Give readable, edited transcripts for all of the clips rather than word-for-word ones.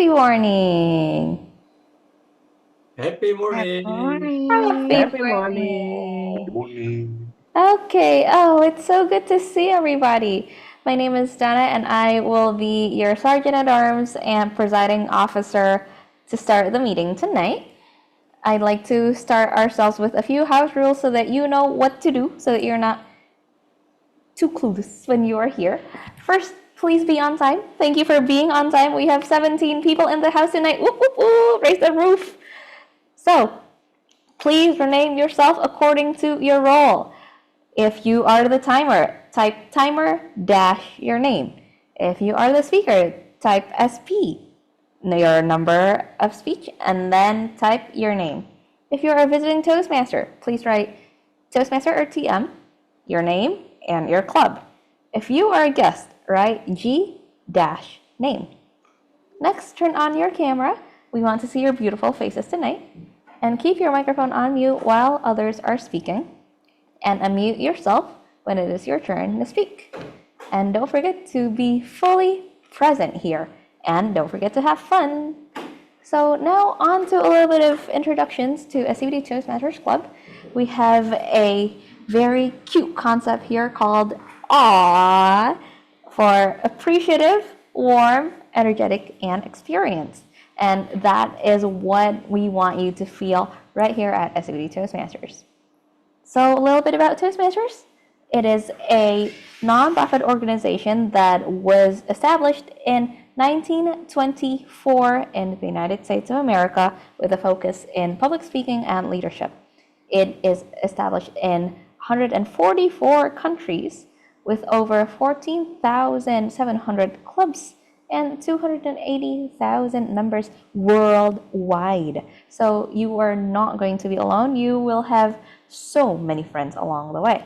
Happy morning. Happy Happy morning. morning. Happy morning. Good morning. Okay, it's so good to see everybody. My name is Donna, and I will be your Sergeant at Arms and presiding officer to start the meeting tonight. I'd like to start ourselves with a few house rules so that you know what to do, so that you're not too clueless when you are here. First, please be on time. Thank you for being on time. We have 17 people in the house tonight. Whoop, whoop, whoop. Raise the roof. So, please rename yourself according to your role. If you are the timer, type timer dash your name. If you are the speaker, type SP, your number of speech, and then type your name. If you're a visiting Toastmaster, please write Toastmaster or TM, your name, and your club. If you are a guest, write G dash name. Next, turn on your camera. We want to see your beautiful faces tonight. And keep your microphone on mute while others are speaking. And unmute yourself when it is your turn to speak. And don't forget to be fully present here. And don't forget to have fun. So now on to a little bit of introductions to SCBD Toastmasters Club. We have a very cute concept here called AWW for appreciative, warm, energetic, and experienced. And that is what we want you to feel right here at SCBD Toastmasters. So a little bit about Toastmasters. It is a nonprofit organization that was established in 1924 in the United States of America with a focus in public speaking and leadership. It is established in 144 countries with over 14,700 clubs and 280,000 members worldwide. So you are not going to be alone. You will have so many friends along the way.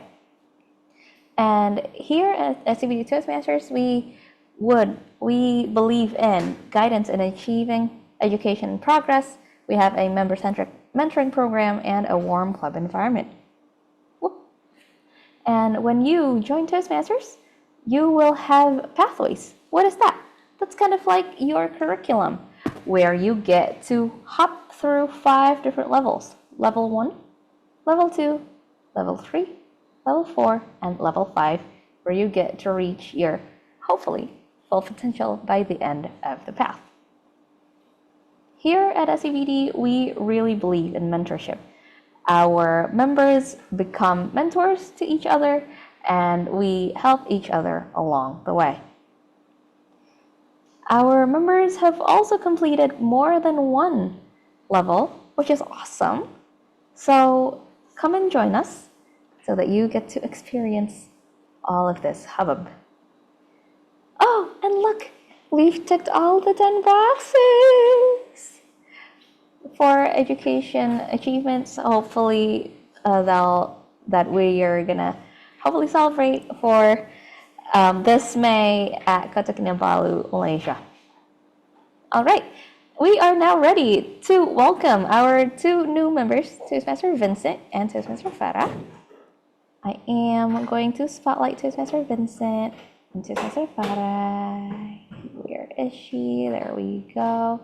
And here at SCBD Toastmasters, we believe in guidance in achieving education and progress. We have a member-centric mentoring program and a warm club environment. And when you join Toastmasters, you will have pathways. What is that? That's kind of like your curriculum, where you get to hop through 5 different levels. Level 1, Level 2, Level 3, Level 4, and Level 5, where you get to reach your, hopefully, full potential by the end of the path. Here at SCBD, we really believe in mentorship. Our members become mentors to each other, and we help each other along the way. Our members have also completed more than one level, which is awesome. So come and join us so that you get to experience all of this hubbub. Oh, and look, we've ticked all the 10 boxes for education achievements. Hopefully that we are gonna hopefully celebrate for this May at Kota Kinabalu, Malaysia. All right, we are now ready to welcome our 2 new members, Toastmaster Vincent and Toastmaster Farah. I am going to spotlight Toastmaster Vincent and Toastmaster Farah. Where is she? There we go.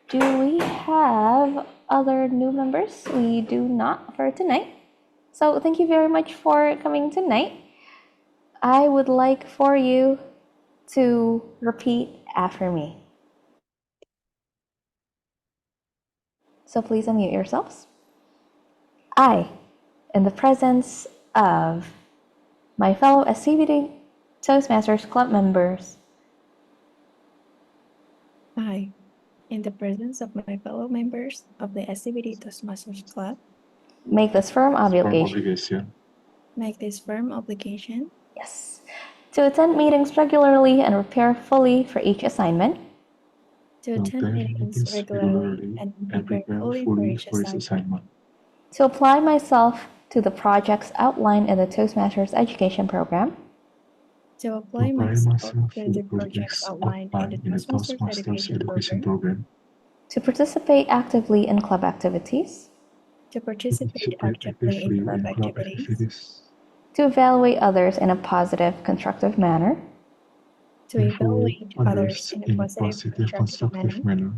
Do we have other new members? We do not for tonight. So thank you very much for coming tonight. I would like for you to repeat after me. So please unmute yourselves. I, in the presence of my fellow SCBD Toastmasters Club members, I, in the presence of my fellow members of the SCBD Toastmasters Club, make this firm obligation. make this firm obligation. Yes. To attend meetings regularly and prepare fully for each assignment. To attend meetings regularly and prepare fully for each assignment. To apply myself to the projects outlined in the Toastmasters education program. To apply myself to the projects outlined in the Toastmasters education program. To participate actively in club activities. To participate actively in club activities. To evaluate others in a positive, constructive manner. to evaluate others in a positive, constructive manner,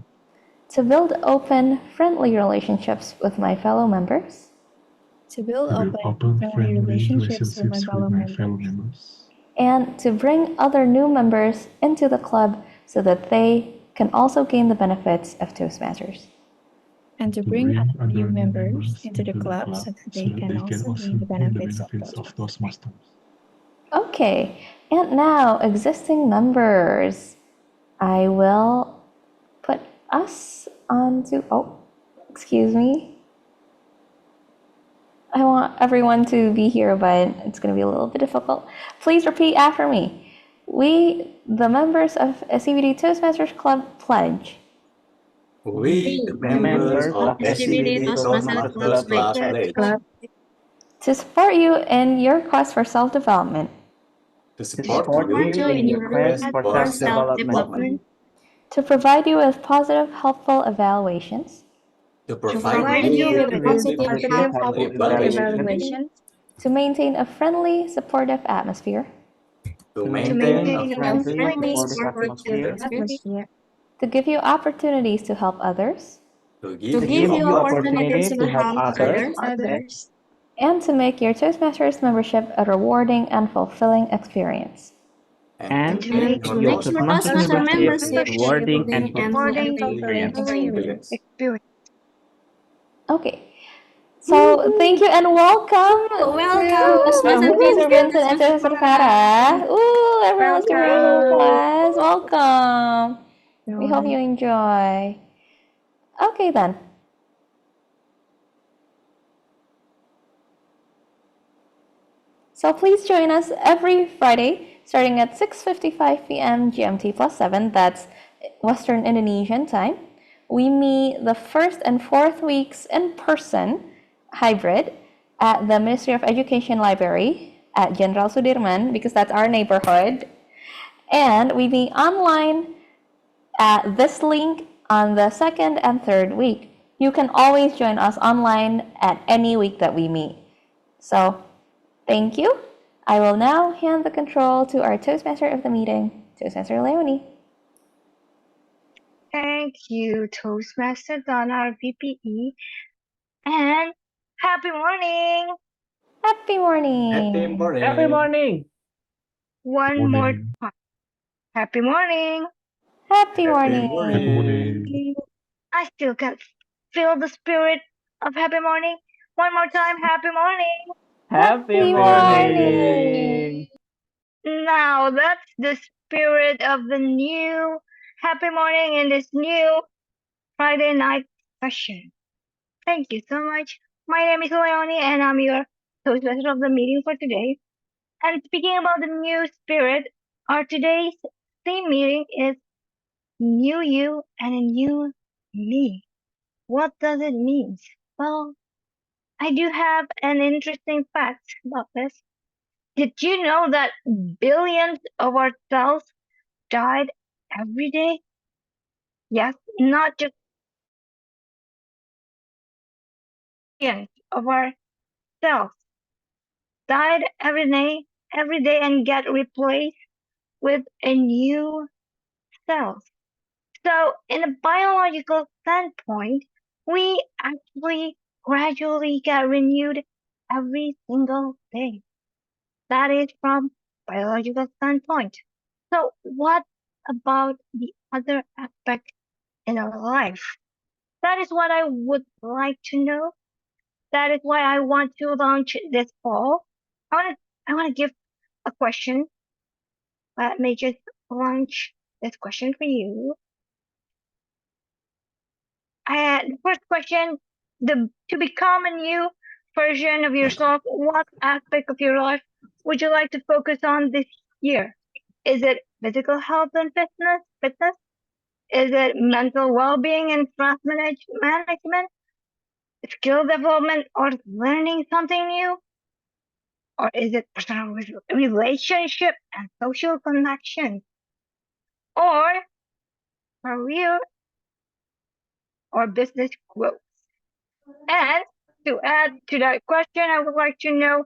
to build open, friendly relationships with my fellow members, to build open, friendly relationships with my fellow members, and to bring other new members into the club so that they can also gain the benefits of Toastmasters. and to bring other new members into the club so that they can also gain the benefits of Toastmasters. Okay, and now existing members. I will put us onto, oh, excuse me. I want everyone to be here, but it's going to be a little bit difficult. Please repeat after me. We, the members of SCBD Toastmasters Club, pledge We, the members of SCBD Toastmasters Club, pledge to support you in your quest for self-development, to support you in your quest for self-development, to provide you with positive, helpful evaluations, to provide you with positive, helpful evaluation, Evaluation. to maintain a friendly, supportive atmosphere, to To maintain a maintain friendly, friendly, supportive supportive atmosphere, atmosphere. to give you opportunities to help others, to To give give you you opportunity to help others, others. and to make your Toastmasters membership a rewarding and fulfilling experience. and To make your Toastmasters membership rewarding and rewarding fulfilling experience. Okay, so thank you and welcome Welcome, to Toastmasters Mr. Vincent and Sister Farah. Ooh, everyone's doing applause. Welcome. We hope you enjoy. Okay then. So please join us every Friday starting at 6:55 p.m. GMT plus 7, that's Western Indonesian time. We meet the first and fourth weeks in person, hybrid, at the Ministry of Education Library at Jenderal Sudirman, because that's our neighborhood. And we meet online at this link on the second and third week. You can always join us online at any week that we meet. So, thank you. I will now hand the control to our Toastmaster of the meeting, Toastmaster Leonie. Thank you, Toastmaster Donna, our VPE, and happy morning! Happy morning. happy morning. Happy morning! One more time. Happy morning! Happy Happy morning. morning. I still can feel the spirit of happy morning. One more time, happy morning! Happy morning. Now that's the spirit of the new happy morning in this new Friday night session. Thank you so much. My name is Leonie and I'm your Toastmaster of the meeting for today. And speaking about the new spirit, our today's theme meeting is New You and a New Me. What does it mean? Well, I do have an interesting fact about this. Did you know that billions of our cells died every day? Yes, not just billions of our cells died every day and get replaced with a new cells. So in a biological standpoint, we actually gradually get renewed every single day. That is from biological standpoint. So what about the other aspect in our life? That is what I would like to know. That is why I want to launch this poll. I want to give a question. Let me just launch this question for you. The first question, to become a new version of yourself, what aspect of your life would you like to focus on this year? Is it physical health and fitness? Is it mental well-being and stress management? Skill development or learning something new? Or is it personal relationship and social connection? Or career or business growth? And to add to that question, I would like to know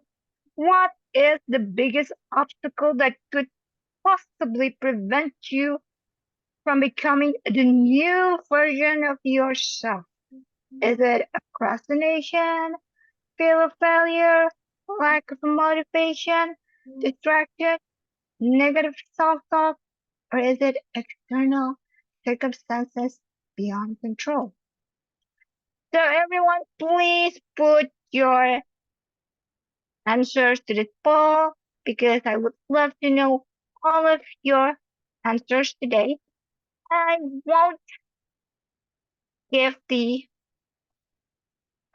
what is the biggest obstacle that could possibly prevent you from becoming the new version of yourself? Is it procrastination, fear of failure, lack of motivation, distraction, negative self-talk, or is it external circumstances beyond control? So everyone, please put your answers to this poll because I would love to know all of your answers today. I won't give the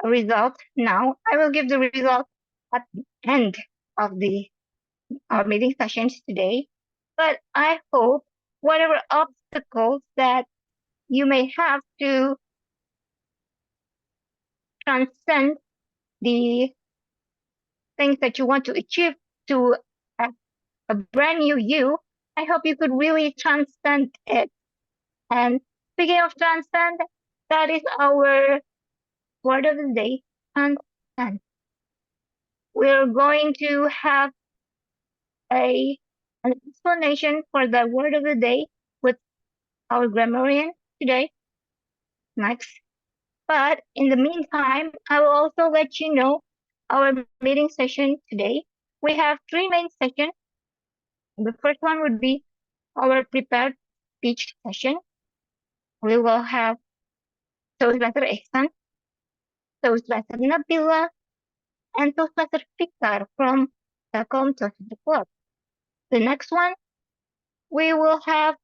result now. I will give the result at the end of the our meeting sessions today. But I hope whatever obstacles that you may have to transcend the things that you want to achieve to a, a brand new you, I hope you could really transcend it. And speaking of transcend, that is our word of the day, transcend. We're going to have an explanation for the word of the day with our grammarian today, next. But in the meantime, I will also let you know our meeting session today. We have three main sessions. The first one would be our prepared speech session. We will have Toastmaster Ihsan, Toastmaster Nabila, and Toastmaster Fikar from Telkom Toastmaster Club. The next one, we will have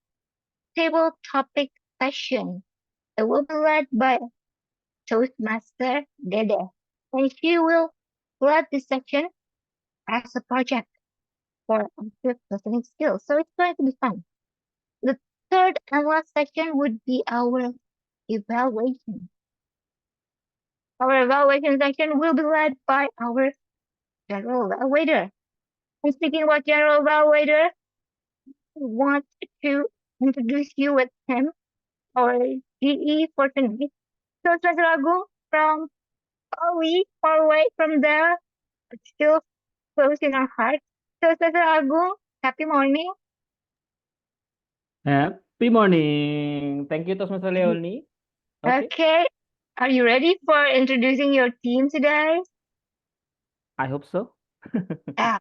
table topic session. It will be led by Toastmaster Dede, and she will lead this section as a project for active listening skills. So it's going to be fun. The third and last section would be our evaluation. Our evaluation section will be led by our general evaluator. And speaking about general evaluator, we want to introduce you with him, our GE for tonight. So Mr. Agung from far away from there, but still close in our heart. So Mr. Agung, happy morning. Happy morning. Thank you, Toastmaster Leonie. Okay. Are you ready for introducing your team today? I hope so. Ah,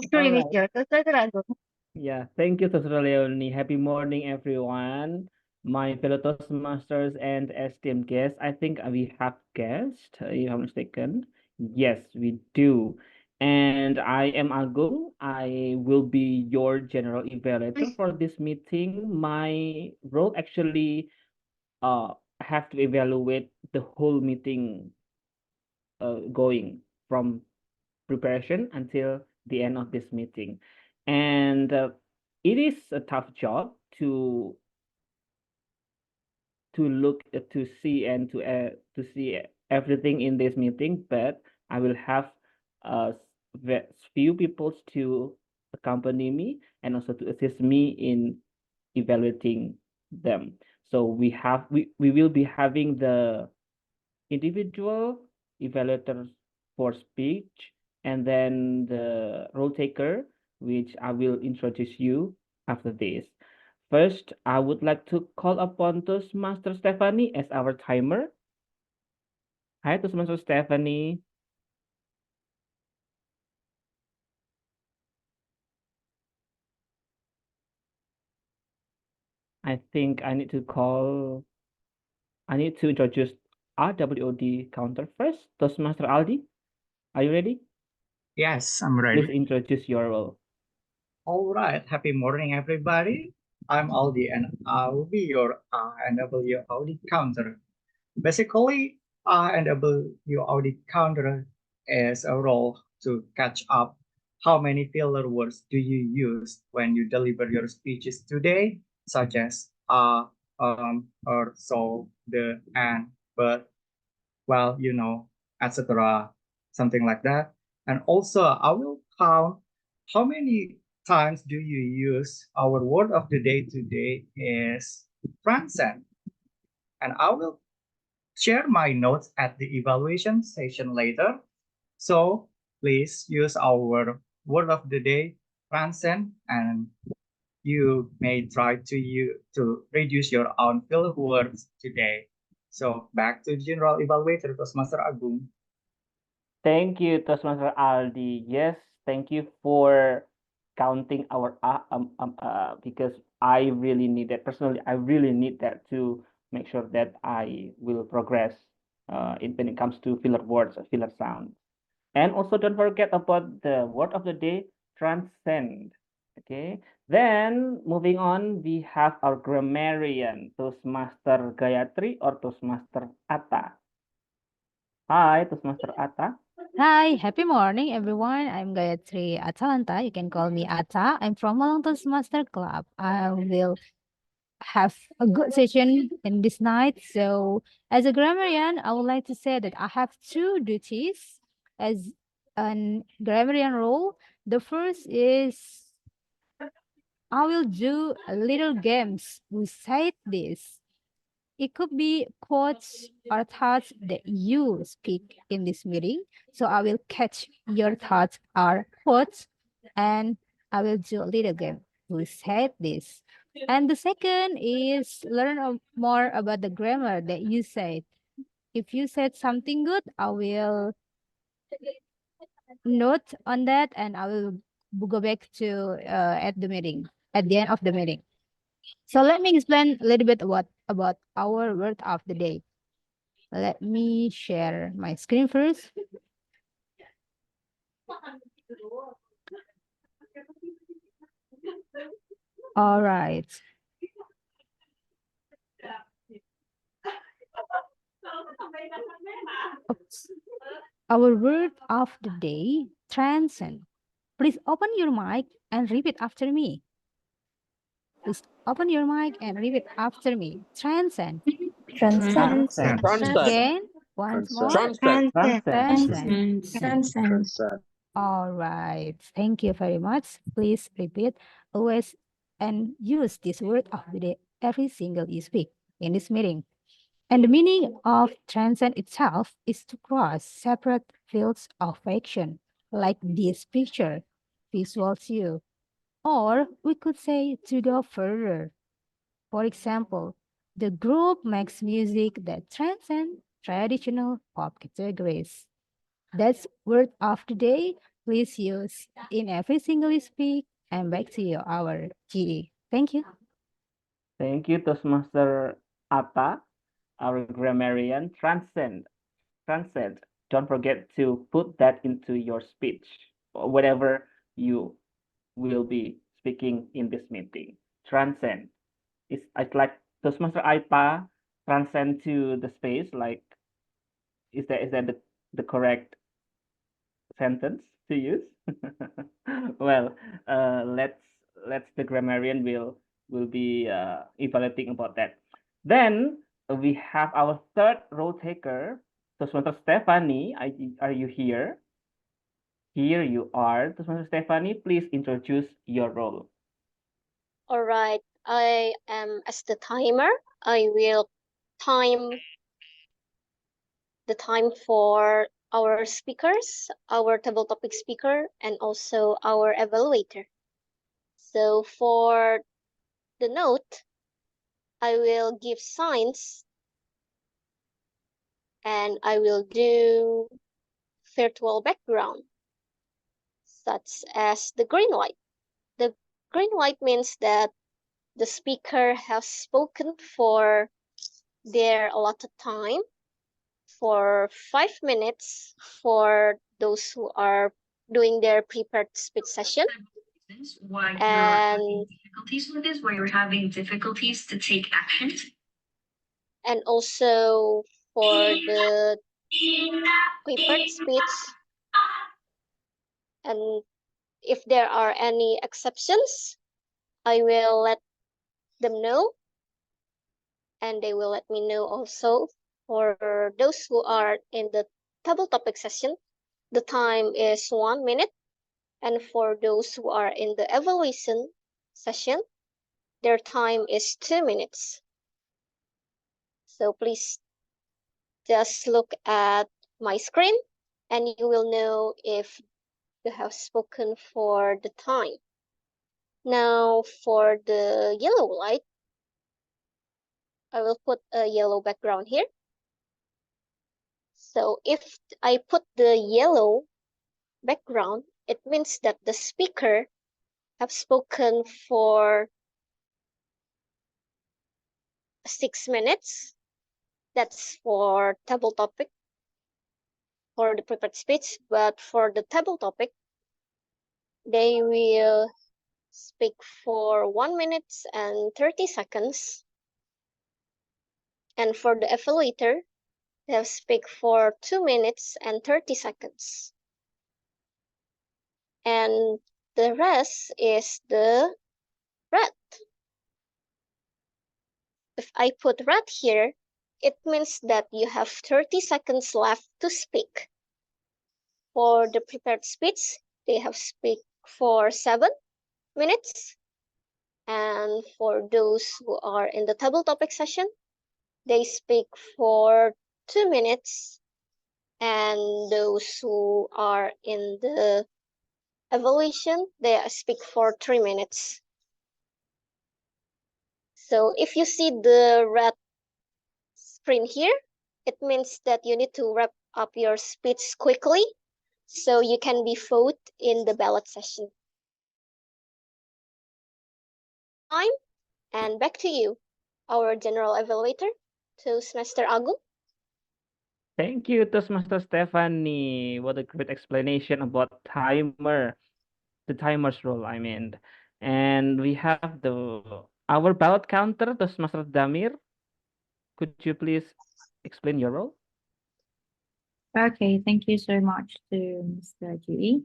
screen is yours. Toastmaster Agung. Yeah, thank you, Toastmaster Leonie. Happy morning, everyone. My fellow Toastmasters and esteemed guests. I think we have guests, if I'm mistaken. Yes, we do. And I am Agung. I will be your general evaluator for this meeting. My role actually have to evaluate the whole meeting going from preparation until the end of this meeting. And it is a tough job to look to see and to see everything in this meeting, but I will have few people to accompany me and also to assist me in evaluating them. So we will be having the individual evaluators for speech, and then the role taker, which I will introduce you after this. First, I would like to call upon Toastmaster Stephanie as our timer. Hi, Toastmaster Stephanie. I think I need to introduce RWOD counter first. Toastmaster Aldi, are you ready? Yes, I'm Please ready. introduce your role. All right. Happy morning, everybody. I'm Aldi, and I will be your RNW audit counter. Basically, RNW audit counter is a role to catch up how many filler words do you use when you deliver your speeches today, such as or, so, the, and, but, well, etc., something like that. And also, I will count how many times do you use our word of the day today is transcend. And I will share my notes at the evaluation session later. So please use our word of the day transcend, and you may try to reduce your own filler words today. So back to General Evaluator Toastmaster Agung. Thank you, Toastmaster Aldi. Yes, thank you for counting our because I really need that personally. I really need that to make sure that I will progress when it comes to filler words or filler sounds. And also don't forget about the word of the day, transcend. Okay. Then moving on, we have our grammarian, Toastmaster Gayatri or Toastmaster Atta. Hi, Toastmaster Atta. Hi, happy morning, everyone. I'm Gayatri Atalanta. You can call me Atta. I'm from Malang Toastmaster Club. I will have a good session in this night. So, as a grammarian, I would like to say that I have two duties as a grammarian role. The first is I will do a little games. We said this. It could be quotes or thoughts that you speak in this meeting. So I will catch your thoughts or quotes and I will do a little game. We said this. And the second is learn more about the grammar that you said. If you said something good, I will note on that and I will go back to at the meeting, at the end of the meeting. So let me explain a little bit about our word of the day. Let me share my screen first. All right. Oops. Our word of the day, transcend. Please open your mic and repeat after me. Please open your mic and repeat after me. Transcend. Transcend. Transcend. Again, once more. Transcend. Transcend. Transcend. All right. Thank you very much. Please repeat always and use this word of the day every single you speak in this meeting. And the meaning of transcend itself is to cross separate fields of action, like this picture, visual you. Or we could say to go further. For example, the group makes music that transcends traditional pop categories. That's word of the day. Please use in every single you speak. And back to you, our GE. Thank you. Thank you, Toastmaster Atta, our grammarian. Transcend. Transcend. Don't forget to put that into your speech or whatever you will be speaking in this meeting. Transcend. It's like Toastmaster Atta transcend to the space. Like, is that the correct sentence to use? Well, let's the grammarian will be evaluating about that. Then we have our third role taker, Toastmaster Stephanie. Are you here? Here you are, Toastmaster Stephanie. Please introduce your role. All right, I am as the timer. I will time the time for our speakers, our table topic speaker, and also our evaluator. So for the note, I will give signs and I will do virtual background, such as the green light. The green light means that the speaker has spoken for their allotted time for 5 minutes for those who are doing their prepared speech session. And difficulties with this, where you're having difficulties to take action. And also for the prepared speech, and if there are any exceptions, I will let them know and they will let me know also. For those who are in the table topic session, the time is 1 minute. And for those who are in the evaluation session, their time is 2 minutes. So please just look at my screen and you will know if you have spoken for the time. Now for the yellow light, I will put a yellow background here. So if I put the yellow background, it means that the speaker have spoken for 6 minutes. That's for table topic, for the prepared speech. But for the table topic, they will speak for 1 minute and 30 seconds. And for the evaluator, they'll speak for 2 minutes and 30 seconds. And the rest is the red. If I put red here, it means that you have 30 seconds left to speak. For the prepared speech, they have speak for 7 minutes. And for those who are in the table topic session, they speak for 2 minutes. And those who are in the evaluation, they speak for 3 minutes. So if you see the red screen here, it means that you need to wrap up your speech quickly so you can be voted in the ballot session. Time, and back to you, our general evaluator, Toastmaster Agung. Thank you, Toastmaster Stephanie. What a great explanation about the timer's role, I mean. And we have our ballot counter, Toastmaster Damir. Could you please explain your role? Okay, thank you so much to Mr. G.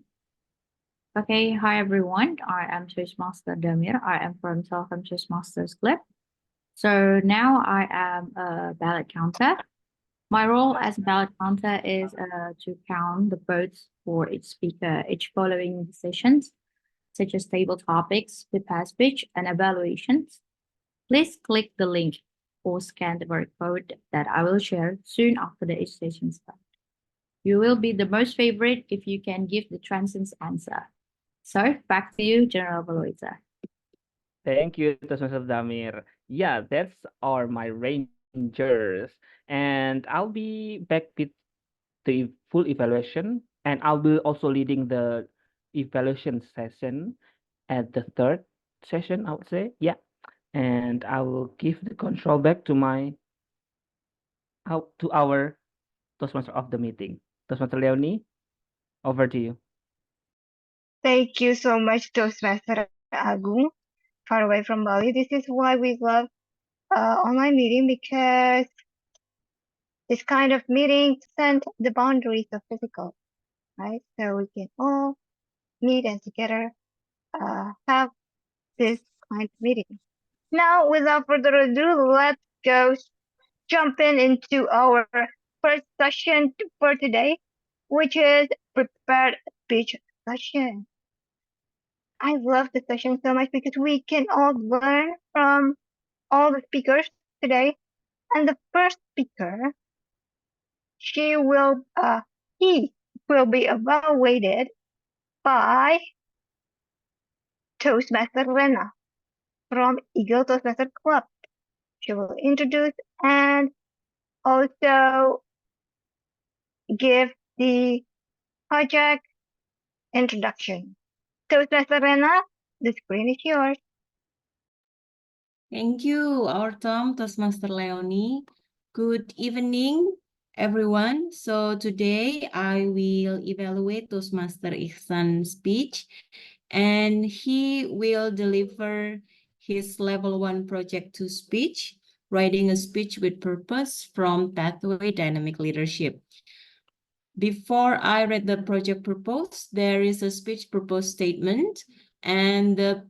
Okay, hi everyone. I am Toastmaster Damir. I am from Telkom Toastmasters Club. So now I am a ballot counter. My role as a ballot counter is to count the votes for each speaker, each following the sessions, such as table topics, prepared speech, and evaluations. Please click the link or scan the barcode that I will share soon after the each session starts. You will be the most favorite if you can give the transient answer. So back to you, General Evaluator. Thank you, Toastmaster Damir. Yeah, that's my rangers. And I'll be back with the full evaluation, and I'll be also leading the evaluation session at the third session, I would say. Yeah. And I will give the control back to our Toastmaster of the meeting. Toastmaster Leonie, over to you. Thank you so much, Toastmaster Agung, far away from Bali. This is why we love online meeting, because this kind of meeting sends the boundaries of physical, right? So we can all meet and together have this kind of meeting. Now, without further ado, let's go jump into our first session for today, which is prepared speech session. I love this session so much because we can all learn from all the speakers today. And the first speaker, he will be evaluated by Toastmaster Rena from Eagle Toastmaster Club. She will introduce and also give the project introduction. Toastmaster Rena, the screen is yours. Thank you, our Tom, Toastmaster Leonie. Good evening, everyone. So today I will evaluate Toastmaster Ihsan's speech, and he will deliver his level 1 project 2 speech, writing a speech with purpose from Pathway Dynamic Leadership. Before I read the project purpose, there is a speech purpose statement, and the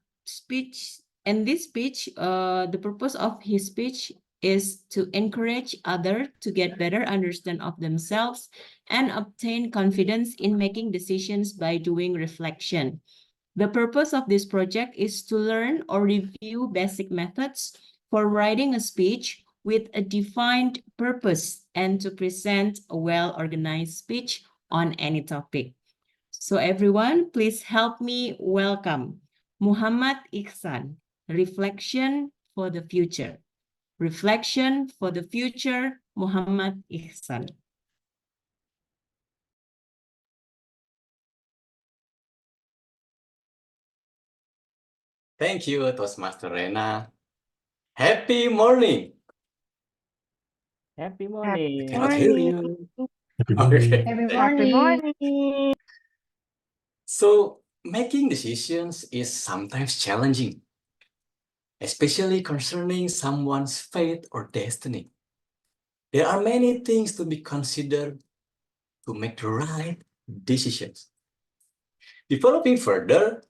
purpose of his speech is to encourage others to get better understand of themselves and obtain confidence in making decisions by doing reflection. The purpose of this project is to learn or review basic methods for writing a speech with a defined purpose and to present a well-organized speech on any topic. So everyone, please help me welcome Muhammad Ihsan, Reflection for the Future. Reflection for the Future, Muhammad Ihsan. Thank you, Toastmaster Rena. Happy morning. Happy Happy morning. I cannot hear morning. you. Happy Okay. morning. Happy morning. So, making decisions is sometimes challenging, especially concerning someone's fate or destiny. There are many things to be considered to make the right decisions. Developing further,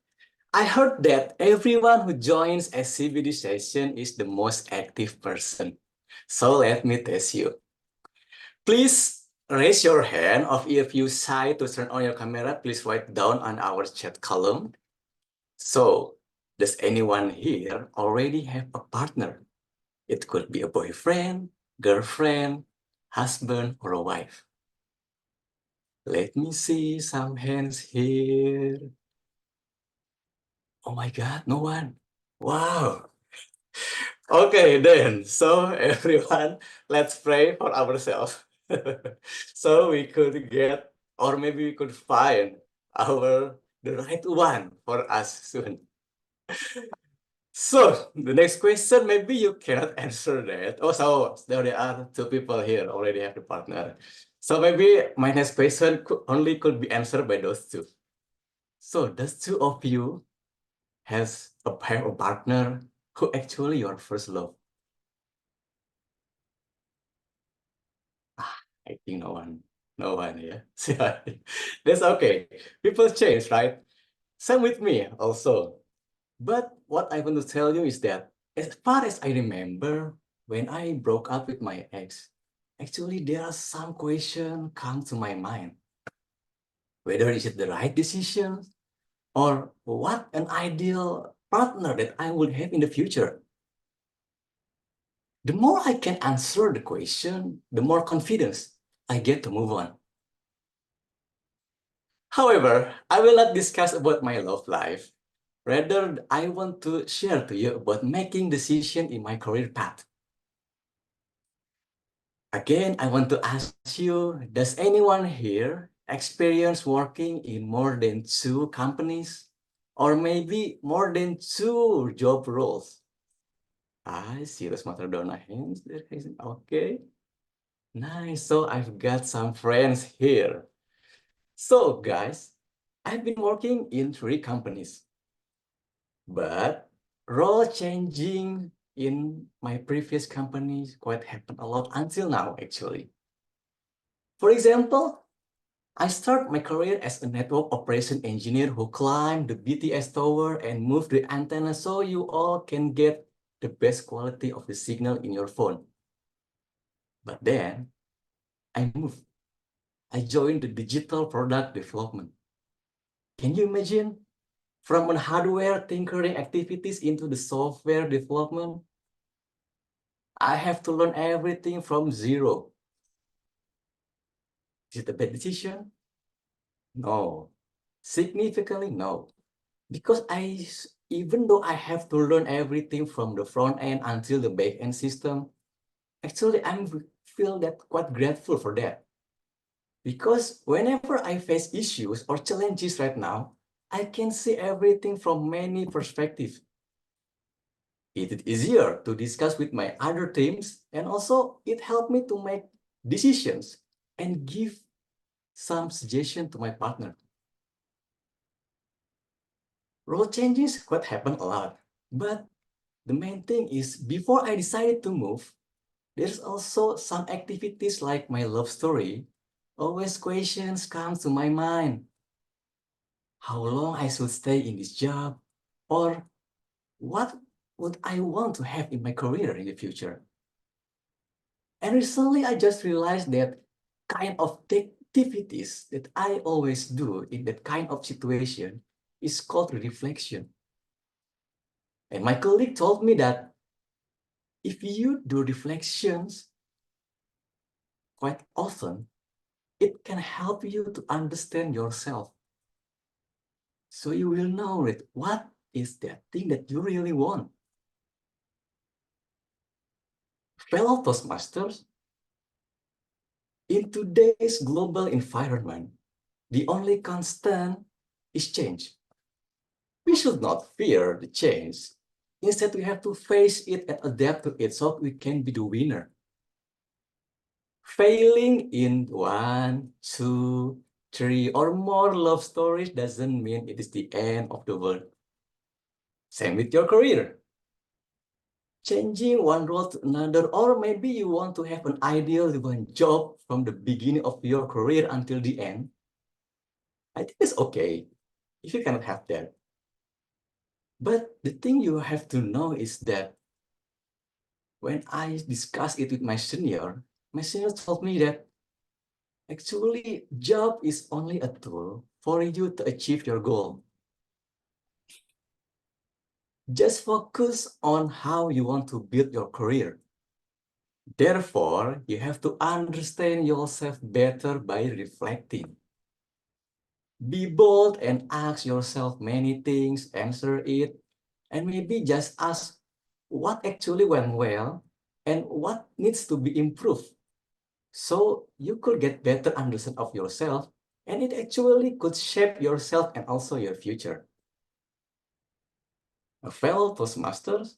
I heard that everyone who joins a SCBD session is the most active person. So let me test you. Please raise your hand, or if you shy to turn on your camera, please write down on our chat column. So, does anyone here already have a partner? It could be a boyfriend, girlfriend, husband, or a wife. Let me see some hands here. Oh my God, no one. Wow. Okay, then. So, everyone, let's pray for ourselves. So we could get, or maybe we could find the right one for us soon. So the next question, maybe you cannot answer that. Oh, so there are two people here already have the partner. So maybe my next question could be answered by those two. So does two of you has a pair of partner who actually your first love? I think no one, yeah. That's okay. People change, right? Same with me also. But what I want to tell you is that as far as I remember, when I broke up with my ex, actually there are some questions come to my mind. Whether is it the right decision or what an ideal partner that I would have in the future. The more I can answer the question, the more confidence I get to move on. However, I will not discuss about my love life. Rather, I want to share to you about making decision in my career path. Again, I want to ask you, does anyone here experience working in more than 2 companies? Or maybe more than 2 job roles? I see the smatter down hands there. Okay, nice. So I've got some friends here. So guys, I've been working in 3 companies, but role changing in my previous companies quite happened a lot until now, actually. For example, I started my career as a network operation engineer who climbed the BTS tower and moved the antenna so you all can get the best quality of the signal in your phone. But then I moved. I joined the digital product development. Can you imagine? From a hardware tinkering activities into the software development, I have to learn everything from zero. Is it a bad decision? No. Significantly, no. Because even though I have to learn everything from the front end until the back end system, actually I feel that quite grateful for that. Because whenever I face issues or challenges right now, I can see everything from many perspectives. It is easier to discuss with my other teams, and also it helped me to make decisions and give some suggestion to my partner. Role changes could happen a lot, but the main thing is before I decided to move, there's also some activities like my love story. Always questions come to my mind. How long I should stay in this job, or what would I want to have in my career in the future? And recently I just realized that kind of activities that I always do in that kind of situation is called reflection. And my colleague told me that if you do reflections quite often, it can help you to understand yourself. So you will know it, what is that thing that you really want? Fellow Toastmasters, in today's global environment, the only constant is change. We should not fear the change. Instead, we have to face it and adapt to it so we can be the winner. Failing in 1, 2, 3, or more love stories doesn't mean it is the end of the world. Same with your career. Changing one role to another, or maybe you want to have an ideal one job from the beginning of your career until the end. I think it's okay if you cannot have that. But the thing you have to know is that when I discussed it with my senior told me that actually job is only a tool for you to achieve your goal. Just focus on how you want to build your career. Therefore, you have to understand yourself better by reflecting. Be bold and ask yourself many things, answer it, and maybe just ask what actually went well and what needs to be improved. So you could get better understanding of yourself, and it actually could shape yourself and also your future. Fellow Toastmasters,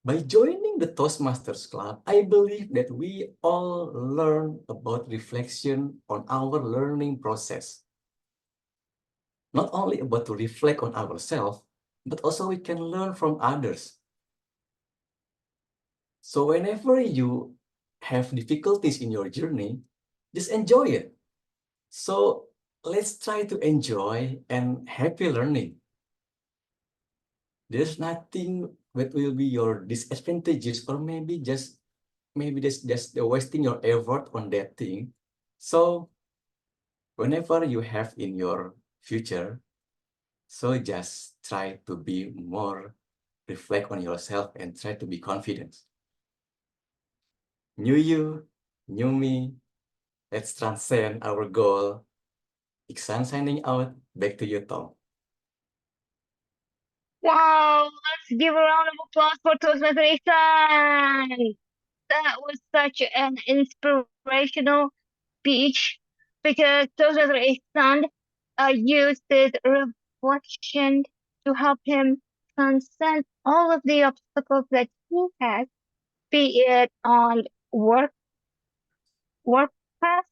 by joining the Toastmasters Club, I believe that we all learn about reflection on our learning process. Not only about to reflect on ourselves, but also we can learn from others. So whenever you have difficulties in your journey, just enjoy it. So let's try to enjoy and happy learning. There's nothing that will be your disadvantages, or maybe just wasting your effort on that thing. So whenever you have in your future, so just try to be more, reflect on yourself and try to be confident. New you, new me, let's transcend our goal. Iksan signing out, back to you, Tom. Wow, let's give a round of applause for Toastmaster Iksan. That was such an inspirational speech because Toastmaster Iksan used his reflection to help him transcend all of the obstacles that he has, be it on work path,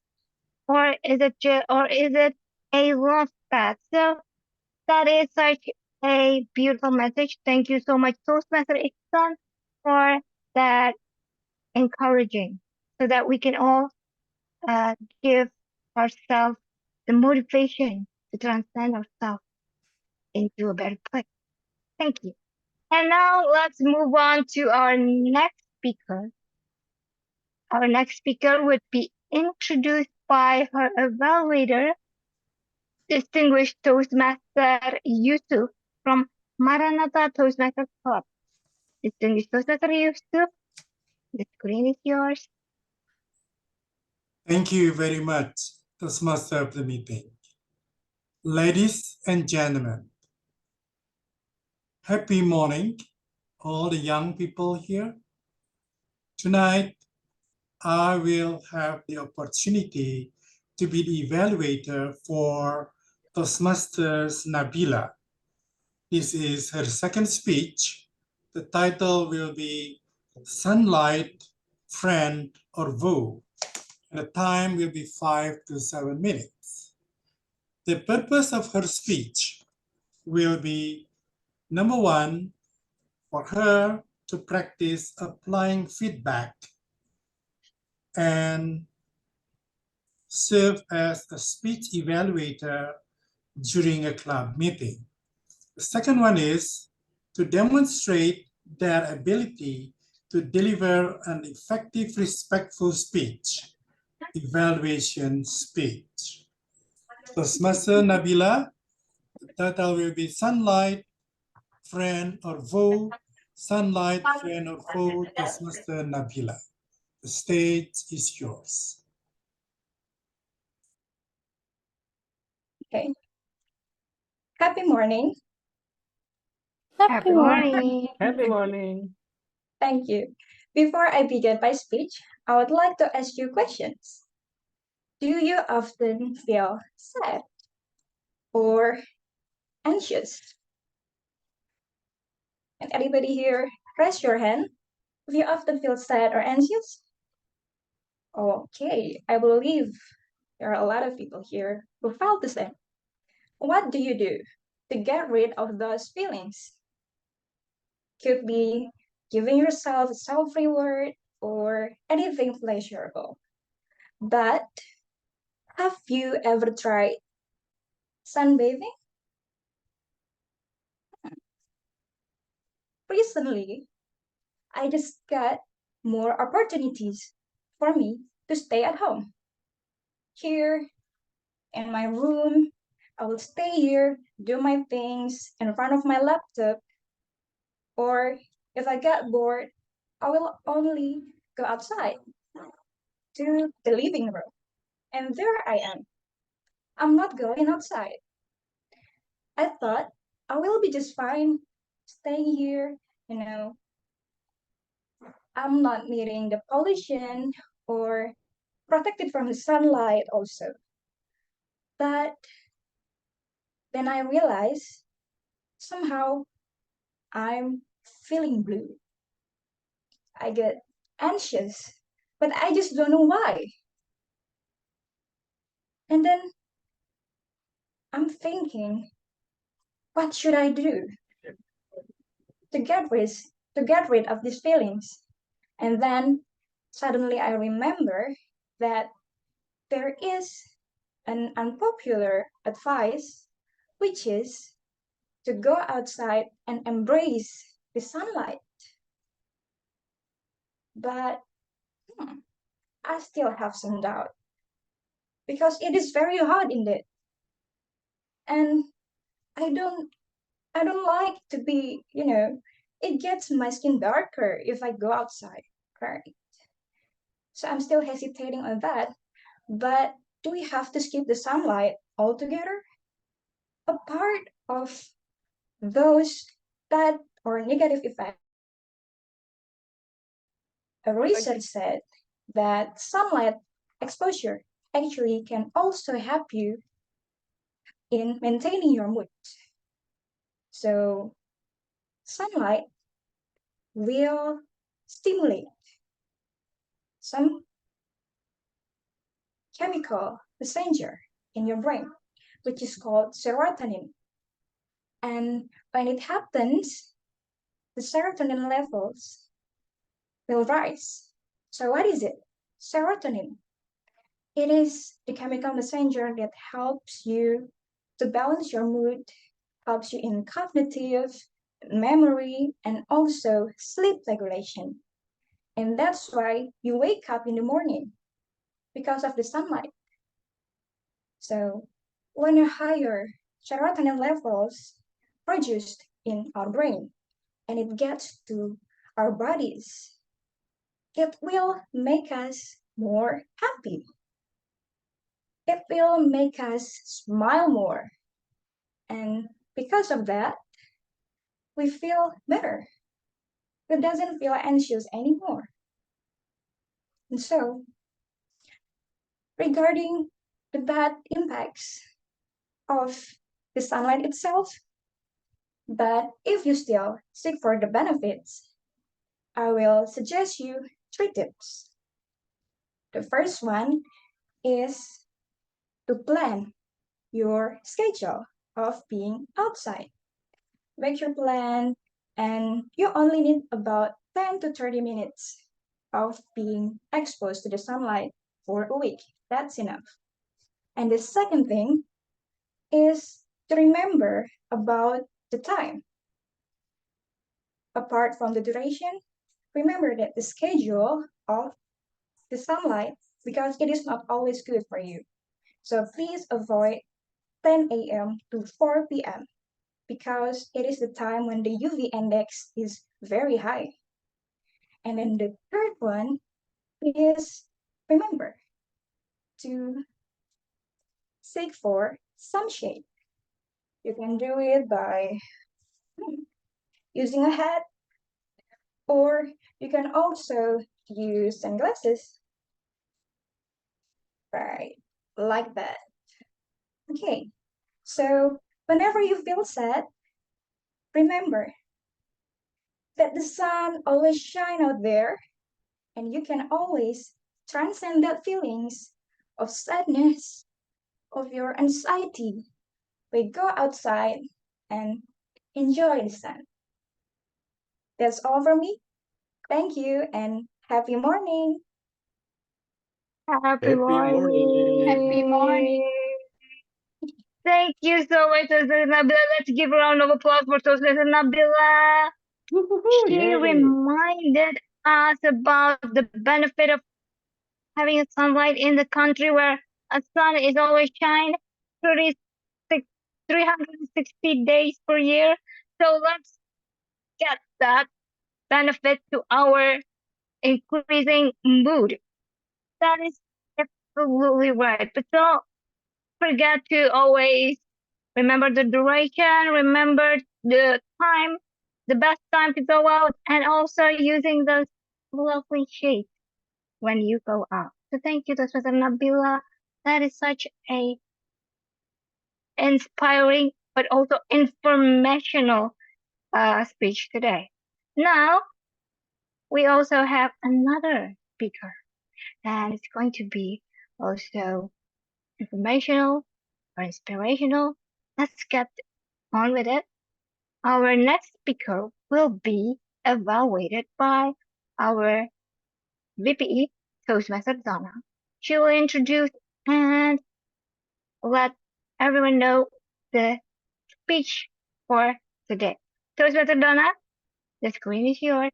or is it a love path? So that is such a beautiful message. Thank you so much, Toastmaster Iksan, for that encouraging, so that we can all give ourselves the motivation to transcend ourselves into a better place. Thank you. And now let's move on to our next speaker. Our next speaker would be introduced by her evaluator, distinguished Toastmaster Yusuf from Maranatha Toastmasters Club. Distinguished Toastmaster Yusuf, the screen is yours. Thank you very much, Toastmaster of the meeting. Ladies and gentlemen, happy morning, all the young people here. Tonight, I will have the opportunity to be the evaluator for Toastmasters Nabila. This is her second speech. The title will be Sunlight, Friend, or Foe. And the time will be 5 to 7 minutes. The purpose of her speech will be, number one, for her to practice applying feedback and serve as a speech evaluator during a club meeting. The second one is to demonstrate their ability to deliver an effective, respectful speech, evaluation speech. Toastmaster Nabila, the title will be Sunlight, Friend or Foe, Sunlight, Friend or Foe, Toastmaster Nabila. The stage is yours. Okay. Happy morning, Happy morning. Happy morning. Thank you. Before I begin my speech, I would like to ask you questions. Do you often feel sad or anxious? And anybody here, raise your hand if you often feel sad or anxious. Okay, I believe there are a lot of people here who felt the same. What do you do to get rid of those feelings? Could be giving yourself a self-reward or anything pleasurable. But have you ever tried sunbathing? Recently, I just got more opportunities for me to stay at home. Here in my room, I will stay here, do my things in front of my laptop, or if I get bored, I will only go outside to the living room. And there I am. I'm not going outside. I thought I will be just fine staying here, you know. I'm not needing the pollution or protected from the sunlight also. But then I realized somehow I'm feeling blue. I get anxious, but I just don't know why. And then I'm thinking, what should I do to get rid of these feelings? And then suddenly I remember that there is an unpopular advice, which is to go outside and embrace the sunlight. But I still have some doubt because it is very hot indeed. And I don't I don't like to be, it gets my skin darker if I go outside, right? So I'm still hesitating on that. But do we have to skip the sunlight altogether? A part of those bad or negative effects, a research said that sunlight exposure actually can also help you in maintaining your mood. So sunlight will stimulate some chemical messenger in your brain, which is called serotonin. And when it happens, the serotonin levels will rise. So what is it? Serotonin. It is the chemical messenger that helps you to balance your mood, helps you in cognitive, memory, and also sleep regulation. And that's why you wake up in the morning because of the sunlight. So when a higher serotonin levels produced in our brain and it gets to our bodies, it will make us more happy. It will make us smile more. And because of that, we feel better. We doesn't feel anxious anymore. And so, regarding the bad impacts of the sunlight itself, but if you still seek for the benefits, I will suggest you 3 tips. The first one is to plan your schedule of being outside. Make your plan, and you only need about 10 to 30 minutes of being exposed to the sunlight for a week. That's enough. And the second thing is to remember about the time. Apart from the duration, remember that the schedule of the sunlight, because it is not always good for you. So please avoid 10 a.m. to 4 p.m. because it is the time when the UV index is very high. And then the third one is remember to seek for some shade. You can do it by using a hat, or you can also use sunglasses. Right, like that. Okay, so whenever you feel sad, remember that the sun always shines out there, and you can always transcend that feelings of sadness, of your anxiety. We go outside and enjoy the sun. That's all from me. Thank you and happy morning. Happy Happy morning. Happy morning. Thank you so much, Toastmaster Nabila. Let's give a round of applause for Toastmaster Nabila. She Yay. reminded us about the benefit of having a sunlight in the country where a sun is always shining 360 days per year. So let's get that benefit to our increasing mood. That is absolutely right. But don't forget to always remember the duration, remember the time, the best time to go out, and also using those lovely shades when you go out. So thank you, Dr. Nabila. That is such a inspiring but also informational speech today. Now, we also have another speaker, and it's going to be also informational or inspirational. Let's get on with it. Our next speaker will be evaluated by our VPE, Toastmaster Donna. She will introduce and let everyone know the speech for today. Toastmaster Donna, the screen is yours.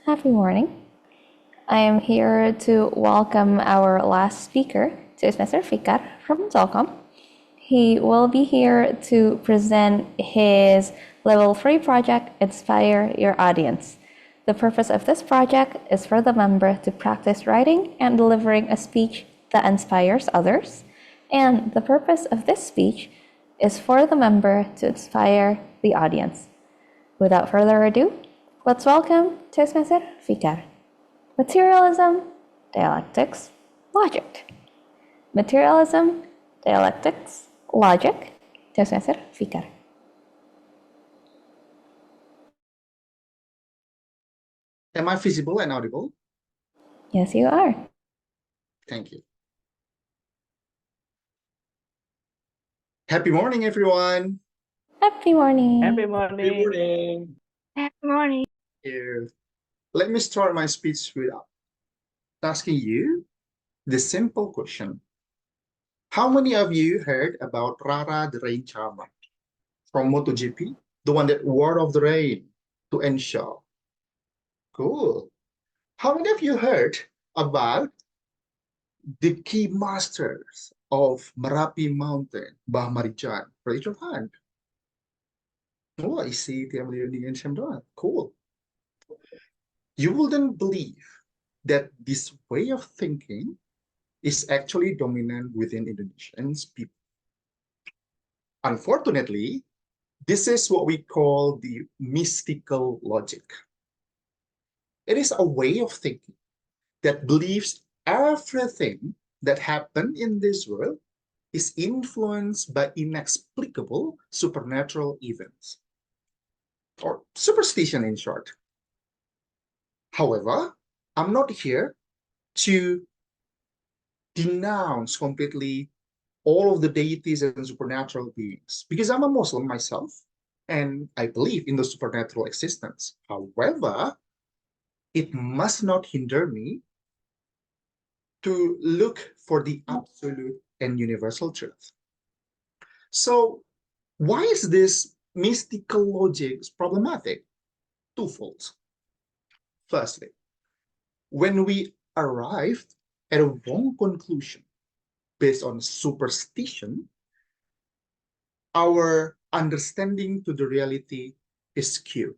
Happy morning. I am here to welcome our last speaker, Toastmaster Fikar from Telkom. He will be here to present his Level 3 project, Inspire Your Audience. The purpose of this project is for the member to practice writing and delivering a speech that inspires others. And the purpose of this speech is for the member to inspire the audience. Without further ado, let's welcome Toastmaster Fikar. Materialism, dialectics, logic. Materialism, dialectics, logic. Toastmaster Fikar. Am I visible and audible? Yes, you are. Thank you. Happy morning, everyone. Happy morning. Happy Happy morning. morning. Happy morning. Let me start my speech with asking you the simple question. How many of you heard about Rara the rain charmer from MotoGP? The one that ward off the rain to ensure. Cool. How many of you heard about the key masters of Merapi Mountain, Bah Marijan? Raise your hand. Oh, I see the Leonie and Shamdon. Cool. You wouldn't believe that this way of thinking is actually dominant within Indonesian people. Unfortunately, this is what we call the mystical logic. It is a way of thinking that believes everything that happened in this world is influenced by inexplicable supernatural events, or superstition in short. However, I'm not here to denounce completely all of the deities and supernatural beings, because I'm a Muslim myself and I believe in the supernatural existence. However, it must not hinder me to look for the absolute and universal truth. So why is this mystical logic problematic? Twofold. Firstly, when we arrived at a wrong conclusion based on superstition, our understanding to the reality is skewed.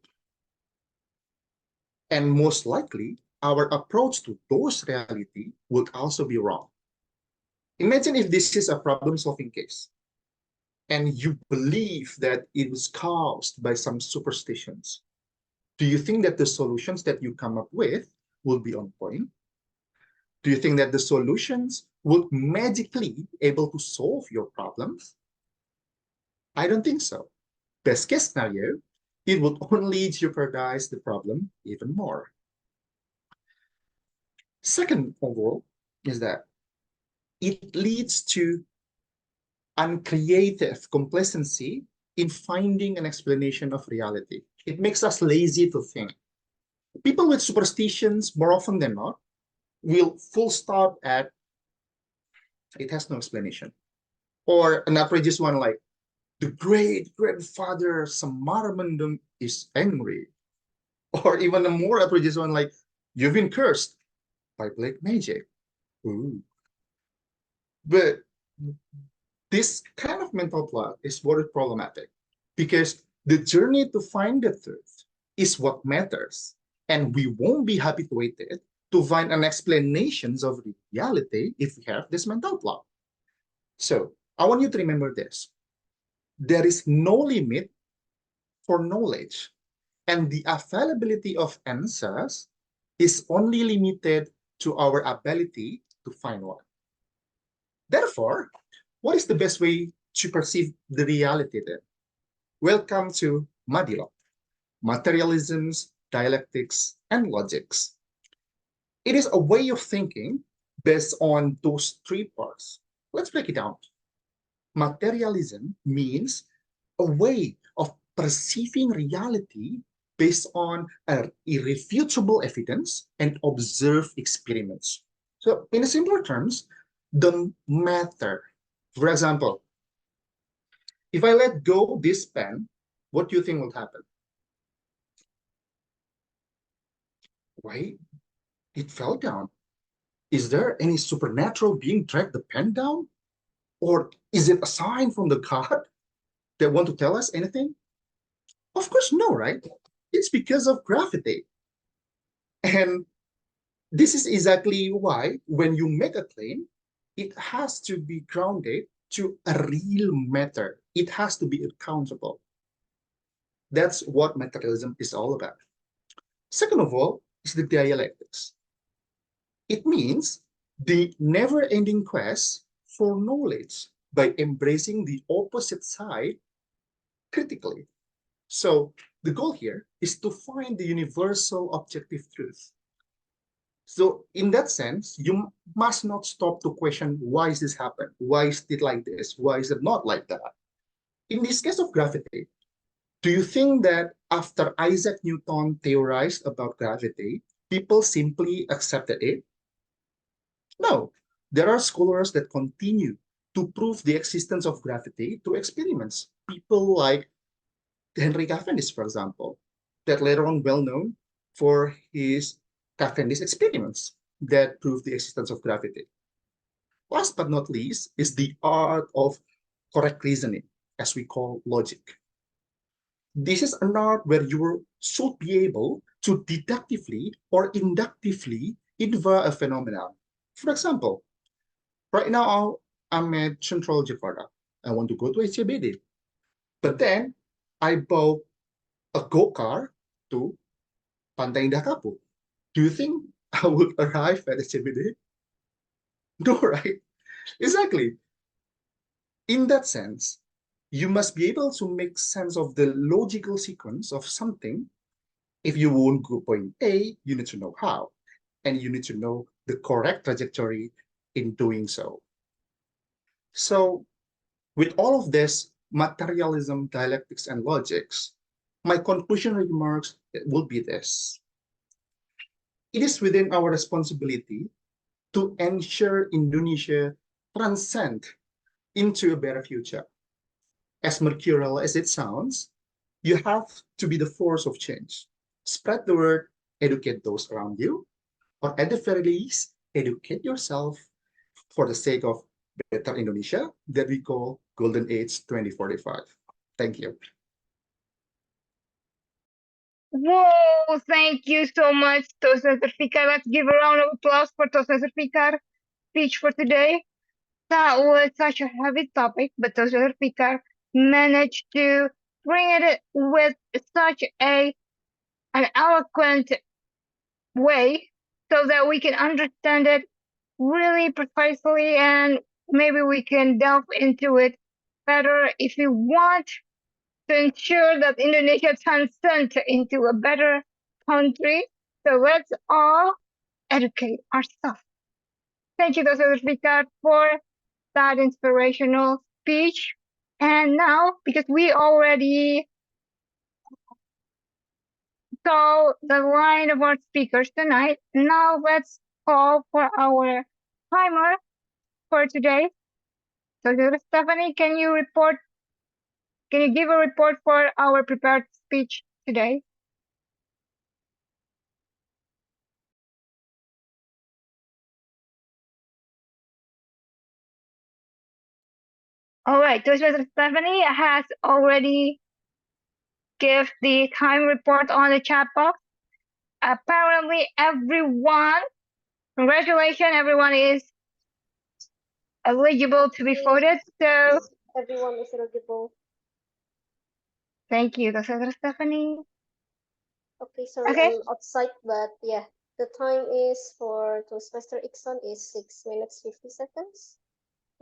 And most likely, our approach to those reality would also be wrong. Imagine if this is a problem-solving case. and you believe that it was caused by some superstitions, do you think that the solutions that you come up with will be on point? Do you think that the solutions would magically able to solve your problems? I don't think so. Best case scenario, it would only jeopardize the problem even more. Second of all is that it leads to uncreative complacency in finding an explanation of reality. It makes us lazy to think. People with superstitions, more often than not, will full stop at it has no explanation. Or an outrageous one like the great grandfather Samarmandum is angry. Or even a more outrageous one like you've been cursed by black magic. Ooh. But this kind of mental plot is very problematic because the journey to find the truth is what matters. And we won't be habituated to find an explanations of reality if we have this mental plot. So I want you to remember this. There is no limit for knowledge, and the availability of answers is only limited to our ability to find one. Therefore, what is the best way to perceive the reality then? Welcome to Madilog, Materialisms, Dialectics, and Logics. It is a way of thinking based on those three parts. Let's break it down. Materialism means a way of perceiving reality based on irrefutable evidence and observed experiments. So in simpler terms, the matter. For example, if I let go this pen, what do you think will happen? Wait, it fell down. Is there any supernatural being dragged the pen down? Or is it a sign from the God that want to tell us anything? Of course, no, right? It's because of gravity. And this is exactly why when you make a claim, it has to be grounded to a real matter. It has to be accountable. That's what materialism is all about. Second of all is the dialectics. It means the never-ending quest for knowledge by embracing the opposite side critically. So the goal here is to find the universal objective truth. So in that sense, you must not stop to question why is this happen? Why is it like this? Why is it not like that? In this case of gravity, do you think that after Isaac Newton theorized about gravity, people simply accepted it? No, there are scholars that continue to prove the existence of gravity through experiments. People like Henry Cavendish, for example, that later on well known for his Cavendish experiments that prove the existence of gravity. Last but not least is the art of correct reasoning, as we call logic. This is an art where you should be able to deductively or inductively infer a phenomenon. For example, right now I'm at Central Jakarta. I want to go to SCBD. But then I bought a go-car to Pantai Indah Kapuk. Do you think I would arrive at SCBD? No, right? Exactly. In that sense, you must be able to make sense of the logical sequence of something. If you want to go point A, you need to know how, and you need to know the correct trajectory in doing so. So with all of this materialism, dialectics, and logics, my conclusion remarks will be this. It is within our responsibility to ensure Indonesia transcend into a better future. As mercurial as it sounds, you have to be the force of change. Spread the word, educate those around you, or at the very least, educate yourself for the sake of better Indonesia that we call Golden Age 2045. Thank you. Whoa, thank you so much, Toastmaster Fikar. Let's give a round of applause for Toastmaster Fikar's speech for today. That was such a heavy topic, but Toastmaster Fikar manage to bring it with such an eloquent way so that we can understand it really precisely, and maybe we can delve into it better if we want to ensure that Indonesia transcends into a better country. So let's all educate ourselves. Thank you, Dr. Rika, for that inspirational speech. And now, because we already saw the line of our speakers tonight, now let's call for our timer for today. So, Dr. Stephanie, can you give a report for our prepared speech today? All right, Toastmaster Stephanie has already give the time report on the chat box. Apparently, congratulations, everyone is eligible to be voted. So Everyone is eligible. Thank you, Dr. Stephanie. Okay, sorry, Okay. I'm outside, but yeah, the time is for Toastmaster Iksan is 6 minutes 50 seconds.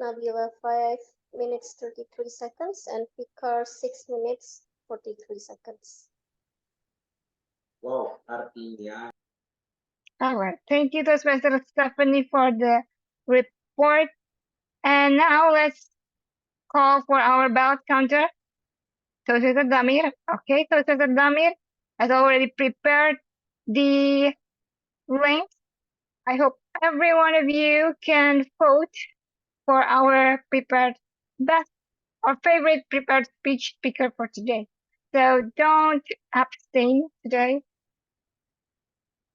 Nabila 5 minutes 33 seconds, and Fikar 6 minutes 43 seconds. Wow, artinya. All right. Thank you, Toastmaster Stephanie, for the report. And now let's call for our ballot counter. Toastmaster Damir. Okay, Toastmaster Damir has already prepared the link. I hope every one of you can vote for our favorite prepared speech speaker for today. So don't abstain today.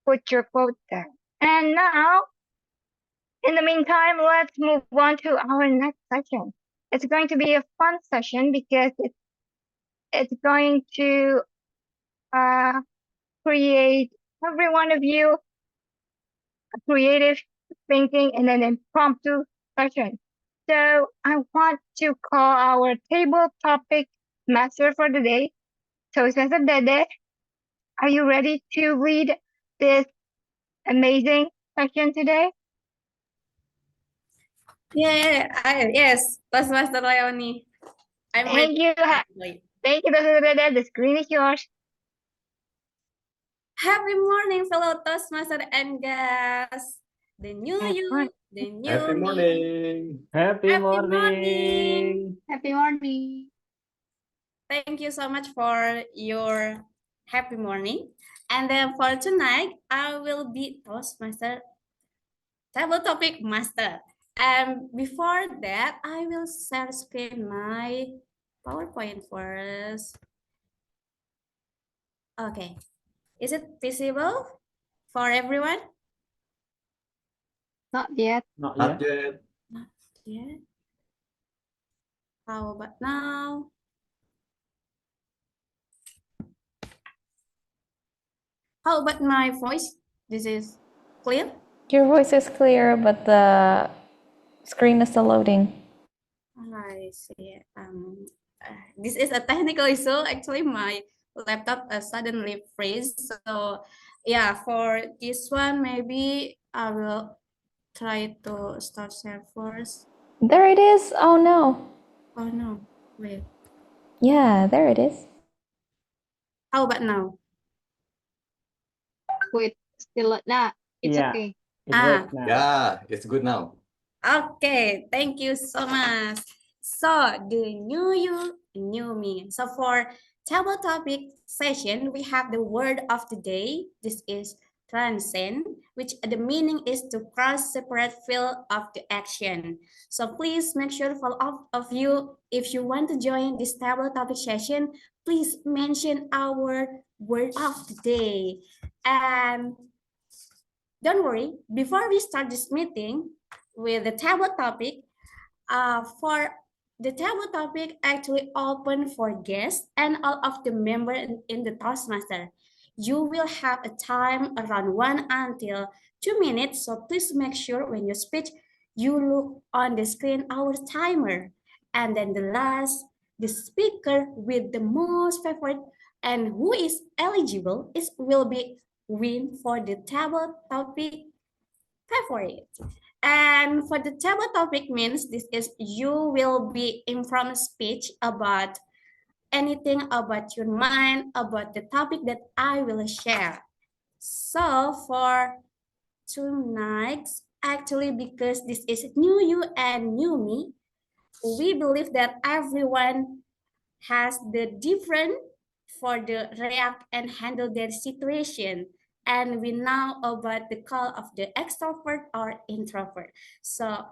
Put your vote there. And now, in the meantime, let's move on to our next session. It's going to be a fun session because it's going to create every one of you a creative thinking and an impromptu session. So I want to call our table topic master for the day, Toastmaster Dede. Are you ready to lead this amazing session today? Yes, Toastmaster Leonie. I'm Thank ready. you. Thank you, Toastmaster Dede. The screen is yours. Happy morning, fellow Toastmaster and guests. The new you, the new Happy me. morning. Happy Happy morning. Happy morning. Thank you so much for your happy morning. And then for tonight, I will be Toastmaster, table topic master. And before that, I will share screen my PowerPoint first. Okay, is it visible for everyone? Not yet. Not Not yet. yet. Not yet. How about now? How about my voice? This is clear? Your voice is clear, but the screen is still loading. I see. This is a technical issue. Actually, my laptop suddenly freeze. So, yeah, for this one, maybe I will try to start share first. There it is. Oh no. Oh no, wait. Yeah, there it is. How about now? Wait, still nah. It's Yeah, okay. it works now. Yeah, it's good now. Okay, thank you so much. So, the new you, new me. So, for table topic session, we have the word of the day. This is transcend, which the meaning is to cross separate field of the action. So, please make sure for all of you, if you want to join this table topic session, please mention our word of the day. And don't worry, before we start this meeting with the table topic, for the table topic actually open for guests and all of the members in the Toastmaster. You will have a time around 1 until 2 minutes, so please make sure when you speak, you look on the screen our timer. And then the last the speaker with the most favorite and who is eligible will be win for the table topic favorite. And for the table topic means this is you will be in from speech about anything about your mind about the topic that I will share. So for tonight, actually because this is new you and new me, we believe that everyone has the different for the react and handle their situation. And we know about the call of the extrovert or introvert. So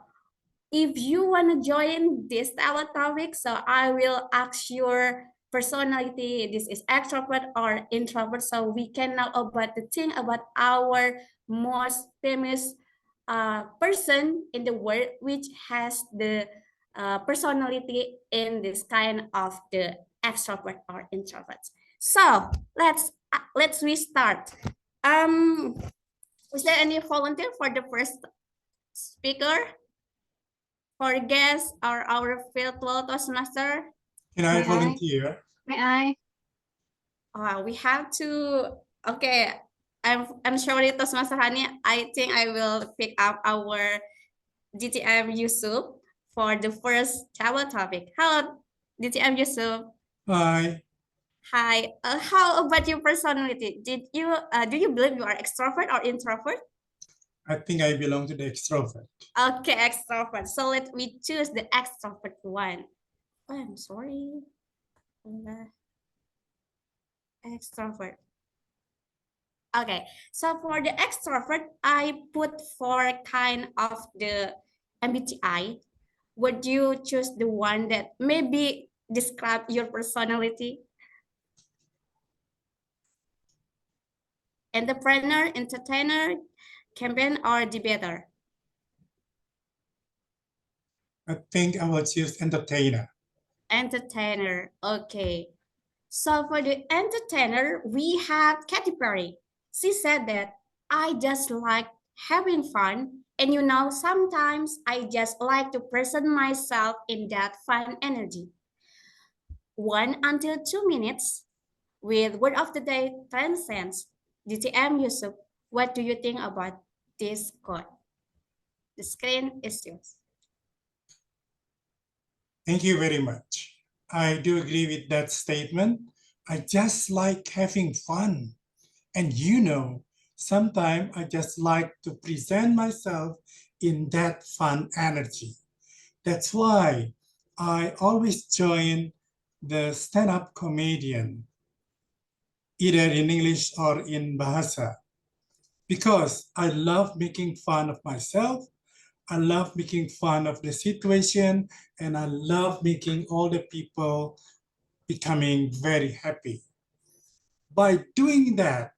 if you want to join this our topic, so I will ask your personality. This is extrovert or introvert. So we can know about the thing about our most famous person in the world, which has the personality in this kind of the extrovert or introvert. So let's restart. Is there any volunteer for the first speaker? For guests or our virtual Toastmaster? Can I volunteer? May I? We have to. Okay, I'm sorry, Toastmaster Hani. I think I will pick up our DTM Yusuf for the first travel topic. Hello, DTM Yusuf. Hi. Hi. How about your personality? Do you believe you are extrovert or introvert? I think I belong to the extrovert. Okay, extrovert. So let me choose the extrovert one. Oh, I'm sorry. Extrovert. Okay, so for the extrovert, I put four kind of the MBTI. Would you choose the one that maybe describe your personality? Entrepreneur, entertainer, campaign, or debater? I think I will choose entertainer. Entertainer, okay. So for the entertainer, we have Katy Perry. She said that I just like having fun. And you know, sometimes I just like to present myself in that fun energy. 1 until 2 minutes with word of the day transcends. DTM Yusuf, what do you think about this quote? The screen is yours. Thank you very much. I do agree with that statement. I just like having fun. And you know, sometimes I just like to present myself in that fun energy. That's why I always join the stand-up comedian, either in English or in Bahasa, because I love making fun of myself. I love making fun of the situation, and I love making all the people becoming very happy. By doing that,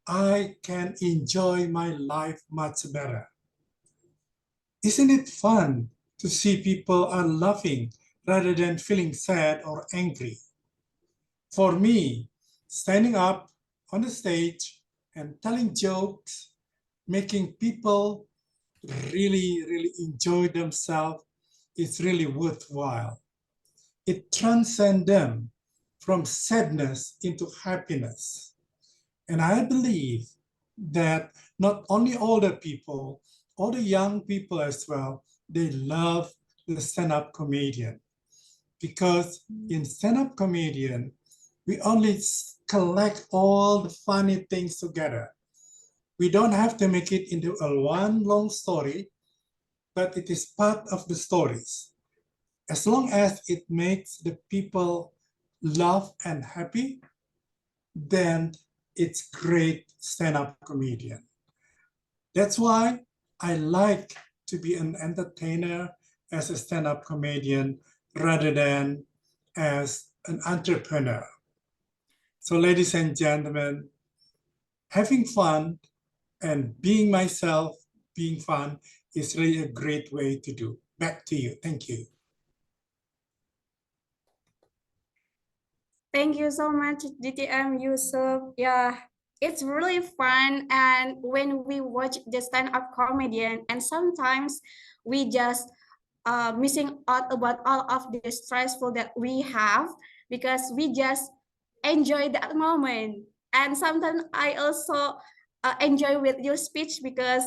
I can enjoy my life much better. Isn't it fun to see people are laughing rather than feeling sad or angry? For me, standing up on the stage and telling jokes, making people really enjoy themselves is really worthwhile. It transcends them from sadness into happiness. And I believe that not only older people, all the young people as well, they love the stand-up comedian. Because in stand-up comedian, we only collect all the funny things together. We don't have to make it into a one long story, but it is part of the stories. As long as it makes the people laugh and happy, then it's great stand-up comedian. That's why I like to be an entertainer as a stand-up comedian rather than as an entrepreneur. So ladies and gentlemen, having fun and being myself, being fun is really a great way to do. Back to you. Thank you. Thank you so much, DTM Yusuf. Yeah, it's really fun. And when we watch the stand-up comedian, and sometimes we just missing out about all of the stressful that we have because we just enjoy that moment. And sometimes I also enjoy with your speech because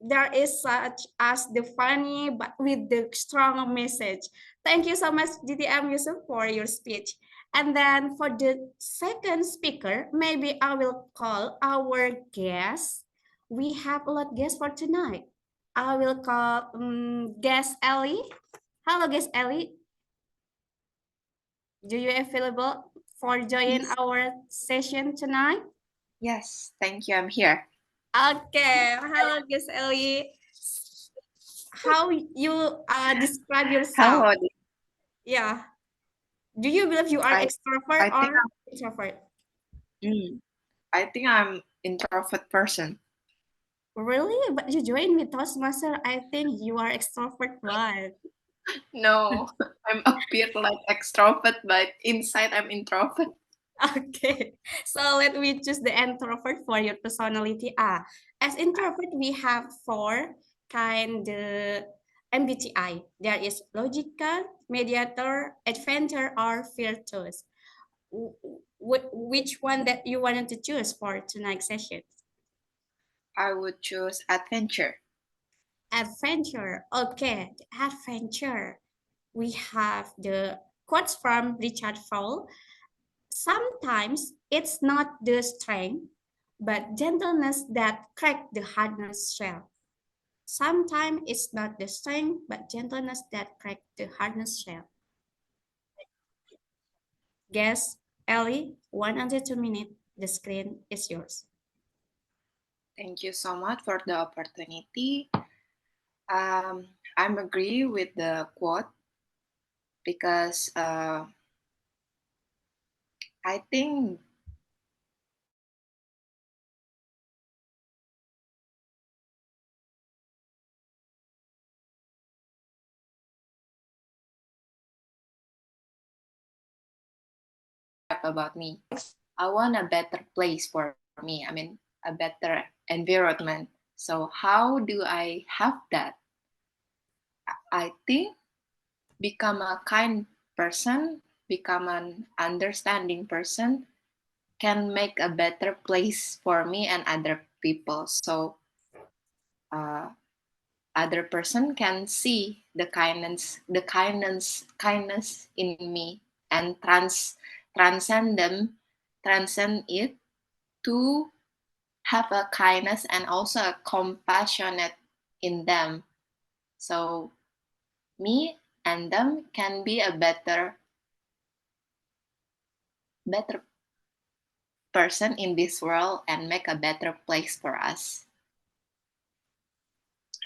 there is such as the funny but with the strong message. Thank you so much, DTM Yusuf, for your speech. And then for the second speaker, maybe I will call our guest. We have a lot of guests for tonight. I will call guest Ellie. Hello, guest Ellie. Do you available for join Yes. our session tonight? Yes, thank you. I'm here. Okay. Hello, guest Ellie. How you describe yourself? Hello. Yeah. Do you believe you are I extrovert think or introvert? I think I'm introvert person. Really? But you joined with Toastmaster. I think you are extrovert one. No, I'm appear like extrovert, but inside I'm introvert. Okay, so let me choose the introvert for your personality. As introvert, we have four kind of MBTI. There is logical, mediator, adventure, or virtuous. Which one that you wanted to choose for tonight's session? I would choose adventure. Adventure. Okay, adventure. We have the quotes from Richard Fowle. Sometimes it's not the strength, but gentleness that crack the hardest shell. Sometimes it's not the strength, but gentleness that crack the hardest shell. Guess, Ellie, 1 until 2 minutes. The screen is yours. Thank you so much for the opportunity. I'm agree with the quote because I think about me. I want a better place for me. I mean, a better environment. So how do I have that? I think become a kind person, become an understanding person can make a better place for me and other people. So other person can see the kindness in me and transcend it to have a kindness and also a compassionate in them. So me and them can be a better person in this world and make a better place for us.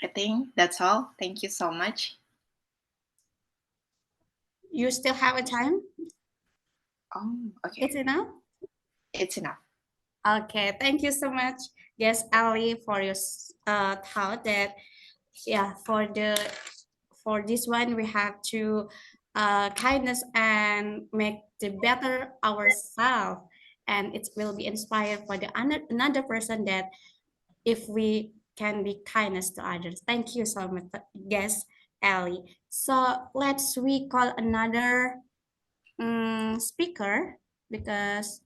I think that's all. Thank you so much. You still have a time? Oh, okay. It's enough? It's enough. Okay, thank you so much, yes, Ali, for your thought that, yeah, for this one we have to kindness and make the better ourselves, and it will be inspired for the another person that if we can be kindness to others. Thank you so much, guest Ali. So let's we call another speaker because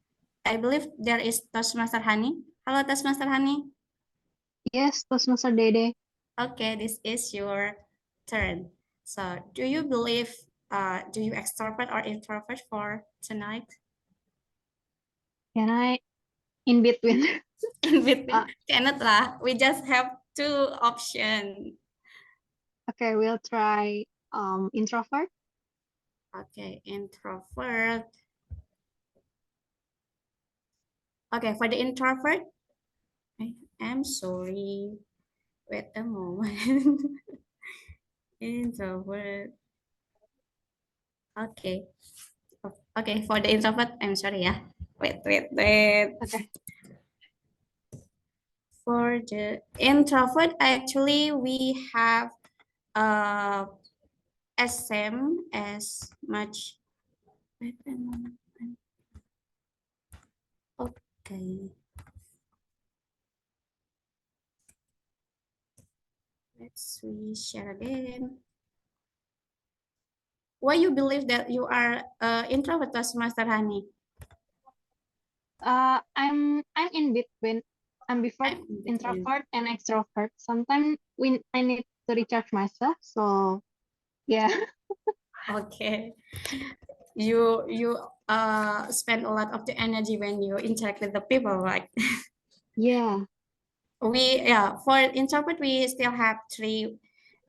I believe there is Toastmaster Hani. Hello, Toastmaster Hani. Yes, Toastmaster Dede. Okay, this is your turn. So, do you believe, do you extrovert or introvert for tonight? Can I in between? In between? Cannot lah. We just have two options. Okay, we'll try introvert. Okay, introvert. Okay, for the introvert, I'm sorry. Wait a moment. Introvert. Okay. Okay, for the introvert, I'm sorry, yeah. Wait. Okay. For the introvert, actually, we have SM as much. Wait a moment. Okay. Let's we share again. why you believe that you are introvert, Toastmaster Hani? I'm in between. I'm before introvert and extrovert. Sometimes when I need to recharge myself, so yeah. Okay. You spend a lot of the energy when you interact with the people, right? Yeah. For introvert we still have three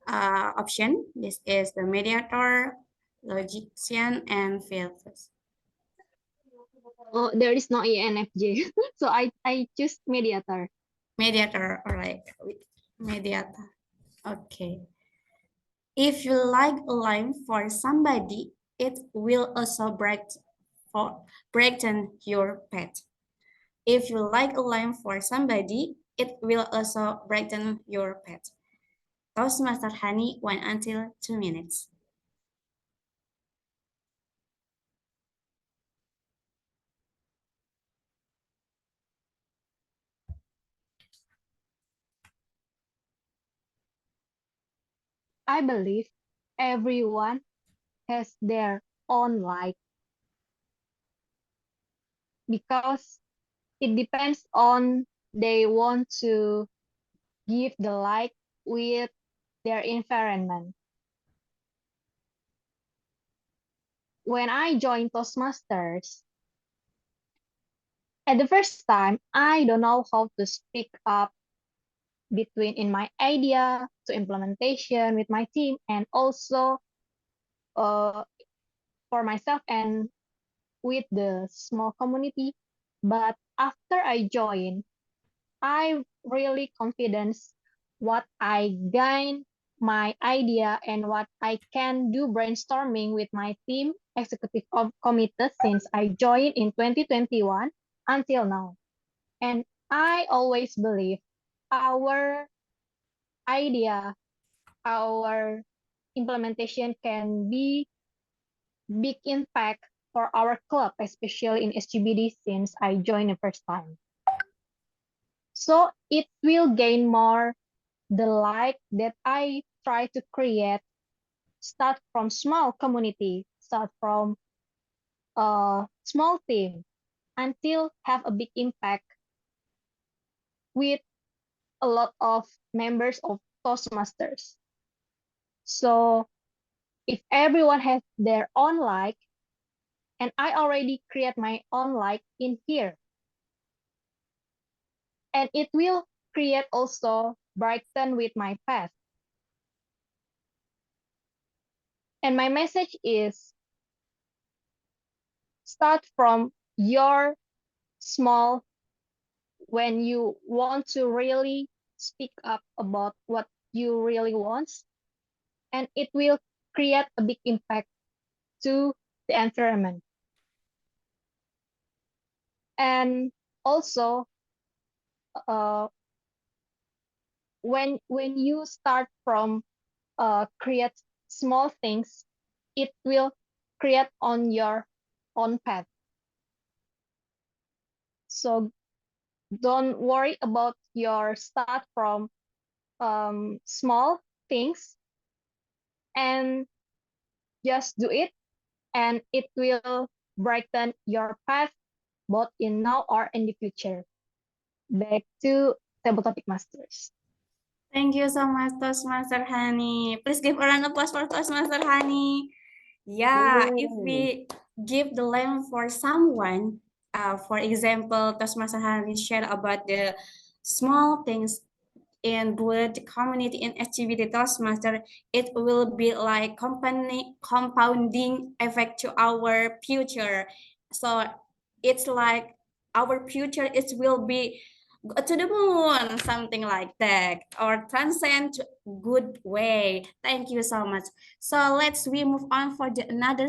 option. This is the mediator, logician, and fearless. Oh, there is no ENFJ, so I choose mediator. Mediator, all right. Mediator. Okay. If you like a line for somebody, it will also brighten your path. If you like a line for somebody, it will also brighten your path. Toastmaster Hani, 1 until 2 minutes. I believe everyone has their own light because it depends on they want to give the light with their environment. When I joined Toastmasters, at the first time, I don't know how to speak up between in my idea to implementation with my team and also uh, for myself and with the small community. But after I joined, I really confident what I gain my idea and what I can do brainstorming with my team executive committee since I joined in 2021 until now. And I always believe our idea, our implementation can be big impact for our club, especially in SCBD since I joined the first time. So it will gain more the light that I try to create, start from small community, start from a small team until have a big impact with a lot of members of Toastmasters. So if everyone has their own like, and I already create my own like in here, and it will create also brighten with my path. And my message is start from your small when you want to really speak up about what you really want, and it will create a big impact to the environment. And also, when you start from create small things, it will create on your own path. So don't worry about your start from small things and just do it, and it will brighten your path both in now or in the future. Back to Table Topic Masters. Thank you so much, Toastmaster Hani. Please give a round of applause for Toastmaster Hani. Yeah, if we give the lamp for someone, for example, Toastmaster Hani shared about the small things in good community in SCBD Toastmaster, it will be like compounding effect to our future. So it's like our future, it will be go to the moon, something like that, or transcend to good way. Thank you so much. So we move on for the another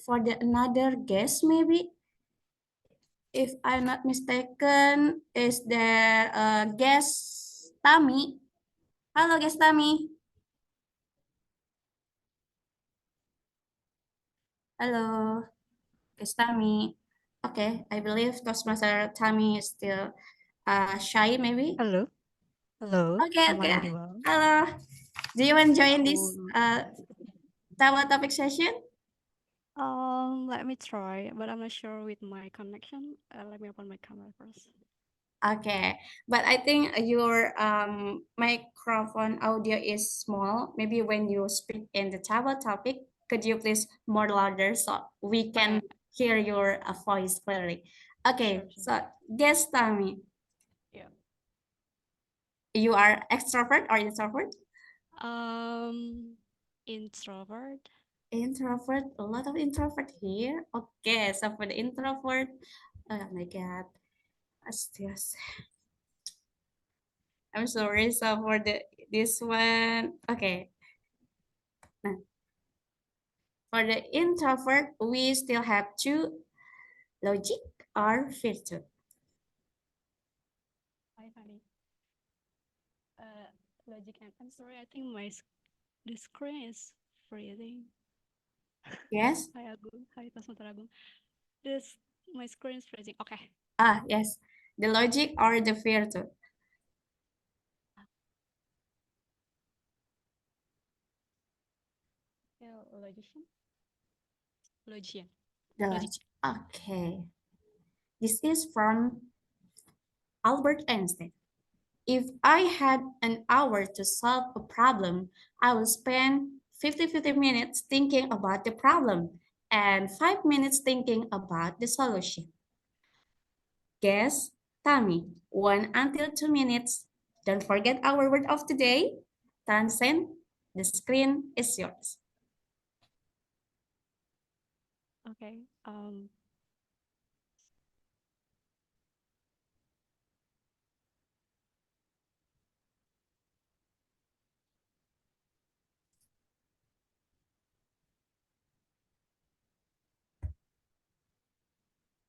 another guest maybe. If I'm not mistaken, is there a guest Tami? Hello, guest Tami. Hello, guest Tami. Okay, I believe Toastmaster Tami is still shy maybe. Hello. Hello. Okay, Am I okay. audible? Hello. Do you want to join this table topic session? Let me try, but I'm not sure with my connection. Let me open my camera first. Okay, but I think your microphone audio is small. Maybe when you speak in the table topic, could you please more louder so we can hear your voice clearly? Okay, so guess tell me. Yeah. You are extrovert or introvert? Introvert. Introvert, a lot of introvert here. Okay, so for the introvert, oh my God, astias. I'm sorry. So for this one, okay. Nah, for the introvert, we still have two, logic or virtue. Hi, honey. Logic and I'm sorry. I think the screen is freezing. Yes. Hi Agung. Hi Toastmaster Agung. My screen is freezing. Okay. Ah, yes. The logic or the virtue. Yeah, logician. Logician. The logic. Okay. This is from Albert Einstein. If I had an hour to solve a problem, I would spend 50 minutes thinking about the problem and 5 minutes thinking about the solution. Guess, tell me, 1 until 2 minutes. Don't forget our word of the day. Tansen, the screen is yours. Okay.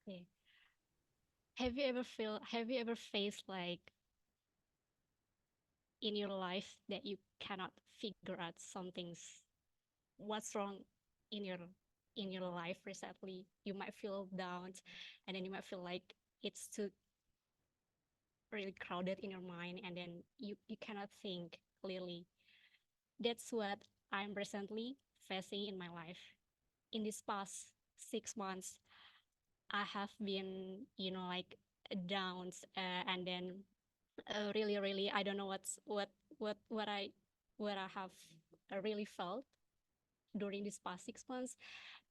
Okay. Have you ever faced like in your life that you cannot figure out something's what's wrong in your life recently? You might feel down and then you might feel like it's too really crowded in your mind and then you cannot think clearly. That's what I'm recently facing in my life. In this past 6 months, I have been, like downs and then really I don't know what I have really felt during this past 6 months.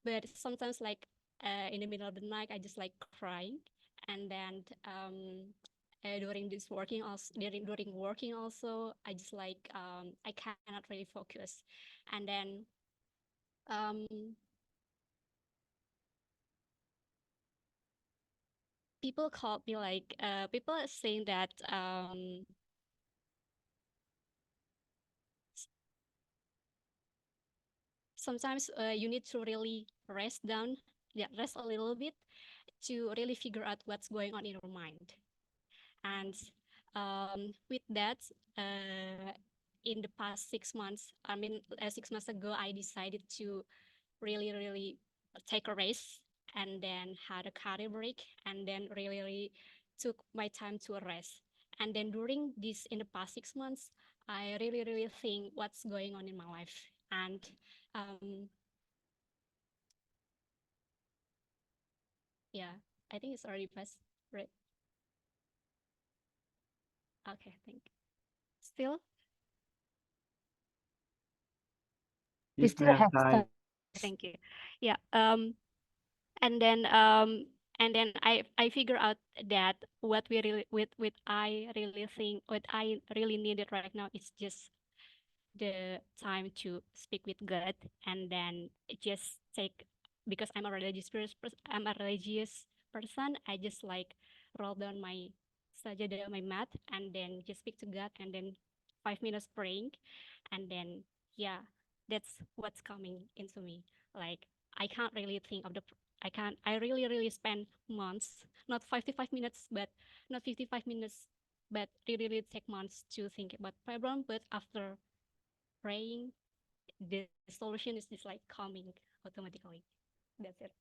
But sometimes like in the middle of the night, I just like crying, and then during this working also during working also, I just like I cannot really focus, and then um, people called me like people are saying that sometimes you need to really rest down, yeah, rest a little bit to really figure out what's going on in your mind. And with that, in the past 6 months, 6 months ago, I decided to really take a rest and then had a career break and then really took my time to rest. And then during this, in the past 6 months, I really think what's going on in my life. And yeah, I think it's already passed, right? Okay, thank you. Still? You still have time. Thank you. Yeah. And then I figure out that what I really think what I really needed right now is just the time to speak with God, and then just take, because I'm a religious person. I just like roll down my sajadah, my mat, and then just speak to God, and then 5 minutes praying, and then yeah, that's what's coming into me. Like I can't really think of I really spend months, not 55 minutes, but not 55 minutes, but really take months to think about problem. But after praying, the solution is just like coming automatically. That's it.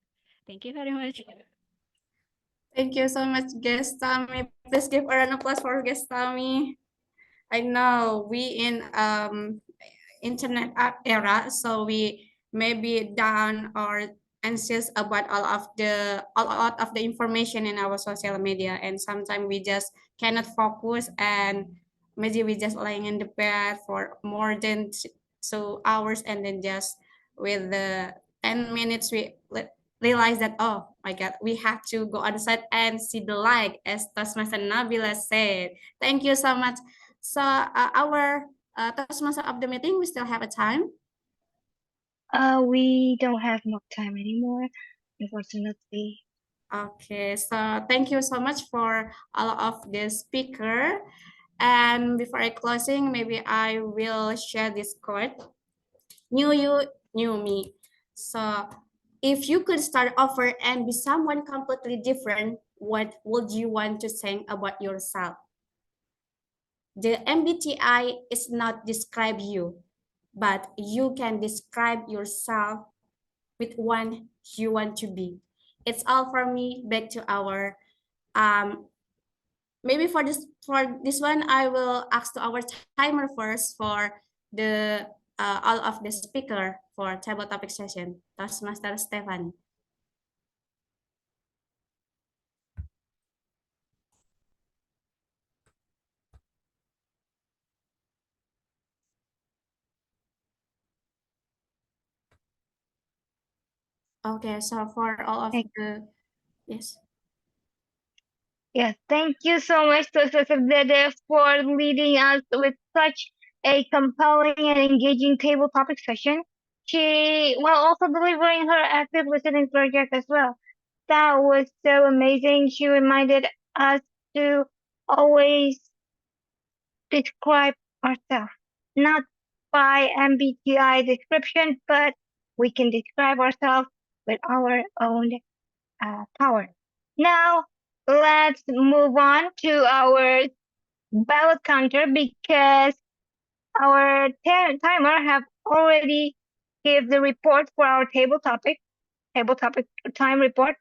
Thank you very much. Thank you so much, guest Tami. Please give a round of applause for guest Tami. I know we in internet era, so we maybe down or anxious about all of the information in our social media, and sometimes we just cannot focus, and maybe we just lying in the bed for more than 2 hours, and then just with the 10 minutes we realize that, oh my god, we have to go outside and see the light, as Toastmaster Nabila said. Thank you so much. So our Toastmaster of the meeting, we still have a time. We don't have more time anymore, unfortunately. Okay, so thank you so much for all of the speaker. And before I closing, maybe I will share this quote. Knew you, knew me. So if you could start over and be someone completely different, what would you want to say about yourself? The MBTI is not describe you, but you can describe yourself with one you want to be. It's all for me. Back to our maybe for this one, I will ask to our timer first for the all of the speaker for table topic session. Toastmaster Stefan. Okay, so for all of the yes. Yes, thank you so much to SCBD for leading us with such a compelling and engaging table topic session. She, while also delivering her active listening project as well. That was so amazing. She reminded us to always describe ourselves, not by MBTI description, but we can describe ourselves with our own power. Now, let's move on to our ballot counter because our timer have already gave the report for our table topic time report.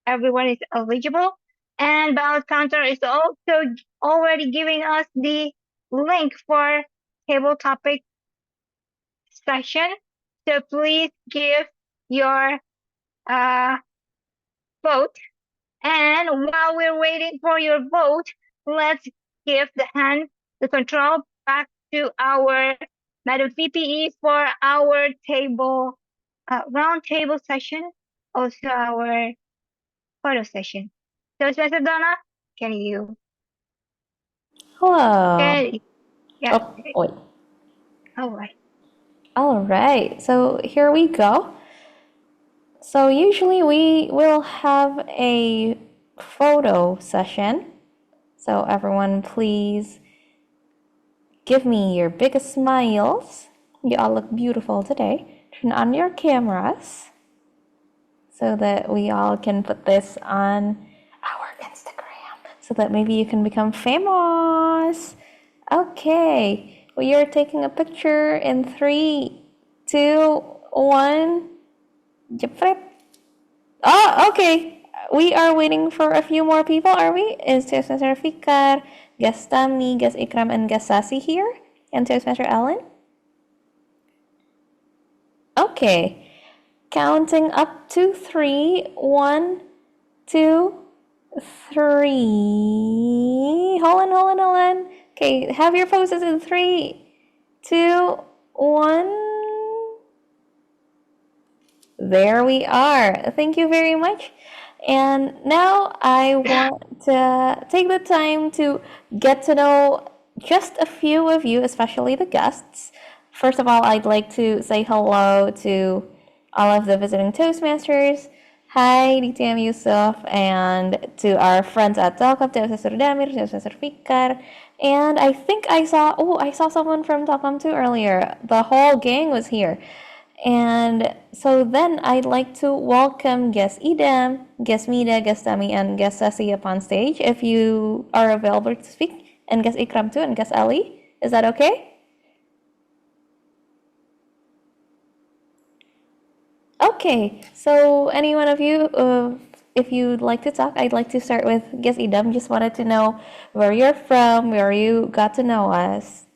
Everyone is eligible, and ballot counter is also already giving us the link for table topic session. So please give your vote. And while we're waiting for your vote, let's give the control back to our Madam PPE for our table, round table session, also our photo session. So, Mr. Donna, can you? Hello. Yeah. Oh, wait. All right. All right. So here we go. So usually we will have a photo session. So everyone, please give me your biggest smiles. You all look beautiful today. Turn on your cameras so that we all can put this on our Instagram so that maybe you can become famous. Okay, we are taking a picture in 3, 2, 1. Jepret. Oh, okay. We are waiting for a few more people, are we? Is Toastmaster Fikar, Guest Tami, Guest Ikram, and Guest Sasi here? And Toastmaster Ellen? Okay. Counting up to 3. 1, 2, 3. Hold on. Okay, have your poses in 3, 2, 1. There we are. Thank you very much. And now I want to take the time to get to know just a few of you, especially the guests. First of all, I'd like to say hello to all of the visiting Toastmasters. Hi, DTM Yusuf, and to our friends at Telkom, Toastmaster Damir, Toastmaster Fikar. And I think I saw someone from Telkom too earlier. The whole gang was here. And so then I'd like to welcome guest Idam, guest Mida, guest Tami, and guest Sasi up on stage if you are available to speak, and guest Ikram too, and guest Ali. Is that okay? Okay, so any one of you, if you'd like to talk, I'd like to start with guest Idam. Just wanted to know where you're from, where you got to know us.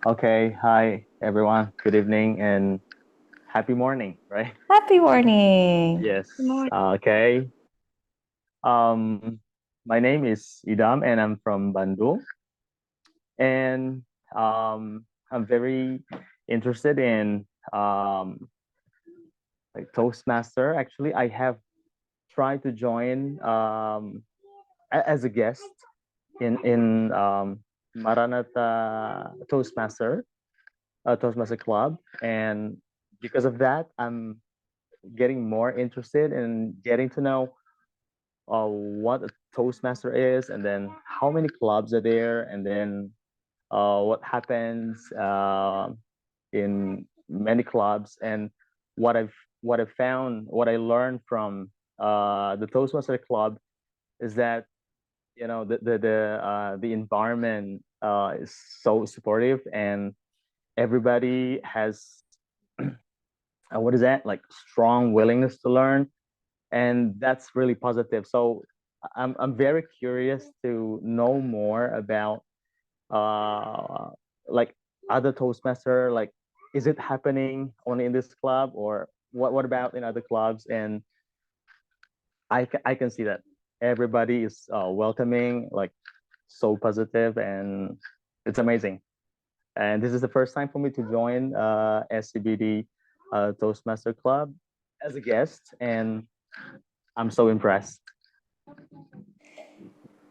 Okay, hi everyone. Good evening and happy morning, right? Happy morning. Yes. Good morning. Okay. Um, my name is Idam and I'm from Bandung. And I'm very interested in like Toastmaster. Actually, I have tried to join as a guest in Maranatha Toastmaster Club, and because of that, I'm getting more interested in getting to know what a Toastmaster is, and then how many clubs are there, and then what happens in many clubs, and what I've what I found, what I learned from the Toastmaster Club is that the environment is so supportive, and everybody has what is that, like, strong willingness to learn, and that's really positive. So I'm very curious to know more about uh like other Toastmaster, like, is it happening only in this club, or what about in other clubs? And I can see that everybody is welcoming, like, so positive, and it's amazing. And this is the first time for me to join SCBD Toastmaster Club as a guest, and I'm so impressed.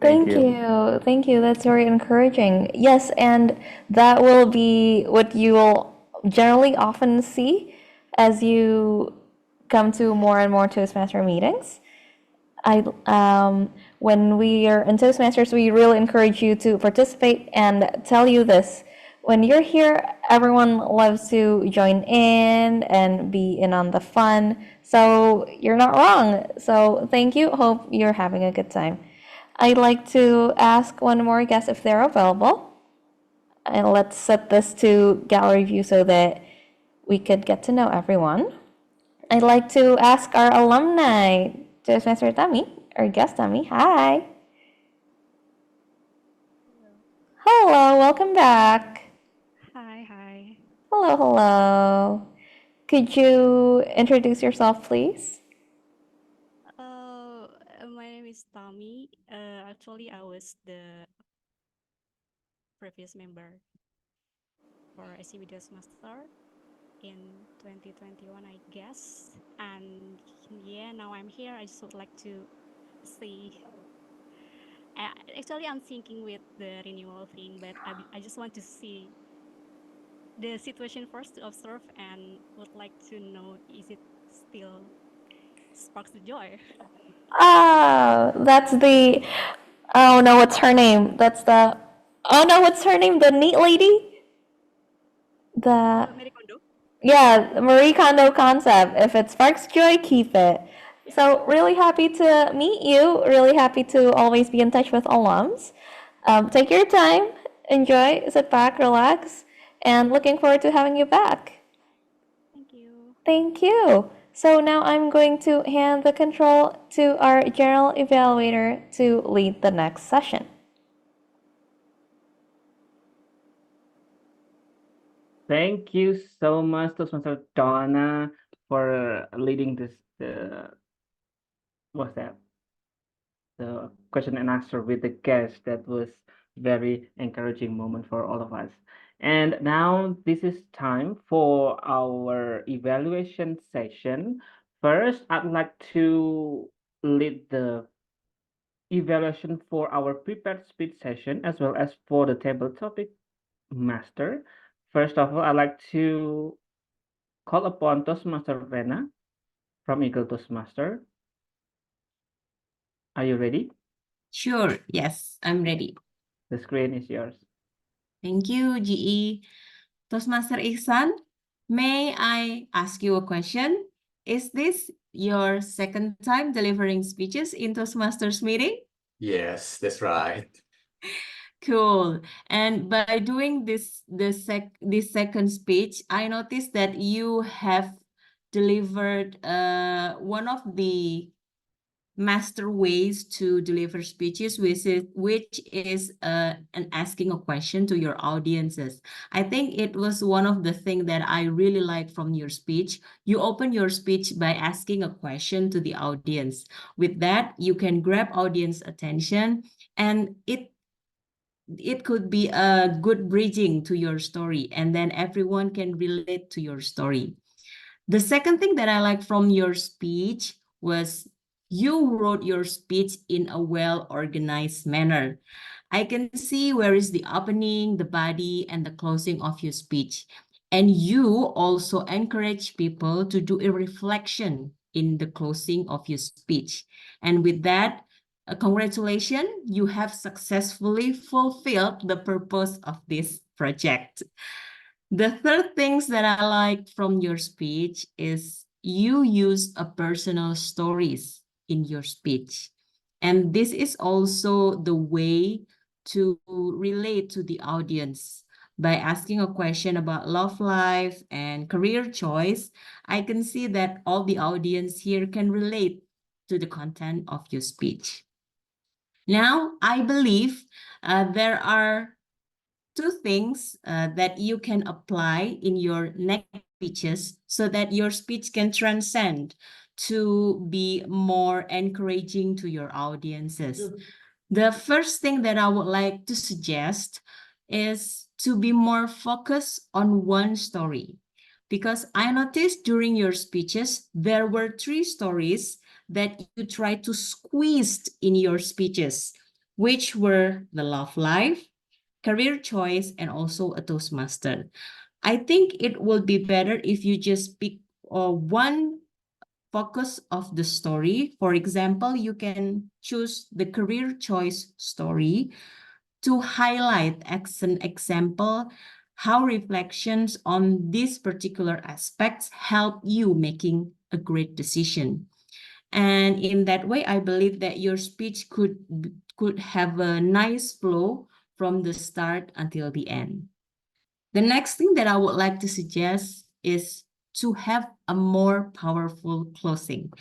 Thank Thank you. you. Thank you. That's very encouraging. Yes, and that will be what you will generally often see as you come to more and more Toastmaster meetings. I when we are in Toastmasters, we really encourage you to participate and tell you this. When you're here, everyone loves to join in and be in on the fun. So you're not wrong. So thank you. Hope you're having a good time. I'd like to ask one more guest if they're available. And let's set this to gallery view so that we could get to know everyone. I'd like to ask our alumni, Toastmaster Tami, or guest Tami. Hi. Hello, welcome back. Hi. Hello, hello. Could you introduce yourself, please? My name is Tommy. Actually, I was the previous member for SCBD Toastmaster in 2021, I guess. And yeah, now I'm here. I just would like to see. Actually, I'm thinking with the renewal thing, but I just want to see the situation first to observe and would like to know, is it still sparks the joy? Ah, that's the. Oh no, what's her name? That's the. Oh no, what's her name? The neat lady? The. Marie Kondo? Yeah, Marie Kondo concept. If it sparks joy, keep it. So, really happy to meet you. Really happy to always be in touch with alums. Take your time, enjoy, sit back, relax, and looking forward to having you back. Thank you. Thank you. So now I'm going to hand the control to our general evaluator to lead the next session. Thank you so much, Toastmaster Donna, for leading this. What's that? The question and answer with the guest. That was very encouraging moment for all of us. And now this is time for our evaluation session. First, I'd like to lead the evaluation for our prepared speech session as well as for the table topic master. First of all, I'd like to call upon Toastmaster Vena from Eagle Toastmaster. Are you ready? Sure, yes, I'm ready. The screen is yours. Thank you, GE. Toastmaster Ihsan, may I ask you a question? Is this your second time delivering speeches in Toastmasters meeting? Yes, that's right. Cool. And by doing this second speech, I noticed that you have delivered one of the master ways to deliver speeches, which is an asking a question to your audiences. I think it was one of the things that I really like from your speech. You open your speech by asking a question to the audience. With that, you can grab audience attention, and it could be a good bridging to your story, and then everyone can relate to your story. The second thing that I like from your speech was you wrote your speech in a well-organized manner. I can see where is the opening, the body, and the closing of your speech. And you also encourage people to do a reflection in the closing of your speech. And with that, congratulations, you have successfully fulfilled the purpose of this project. The third things that I like from your speech is you use a personal stories in your speech. And this is also the way to relate to the audience. By asking a question about love life and career choice, I can see that all the audience here can relate to the content of your speech. Now, I believe there are two things that you can apply in your next speeches so that your speech can transcend to be more encouraging to your audiences. The first thing that I would like to suggest is to be more focused on one story. Because I noticed during your speeches, there were 3 stories that you tried to squeeze in your speeches, which were the love life, career choice, and also a Toastmaster. I think it will be better if you just pick one focus of the story. For example, you can choose the career choice story to highlight as an example how reflections on these particular aspects help you making a great decision. And in that way, I believe that your speech could have a nice flow from the start until the end. The next thing that I would like to suggest is to have a more powerful closing.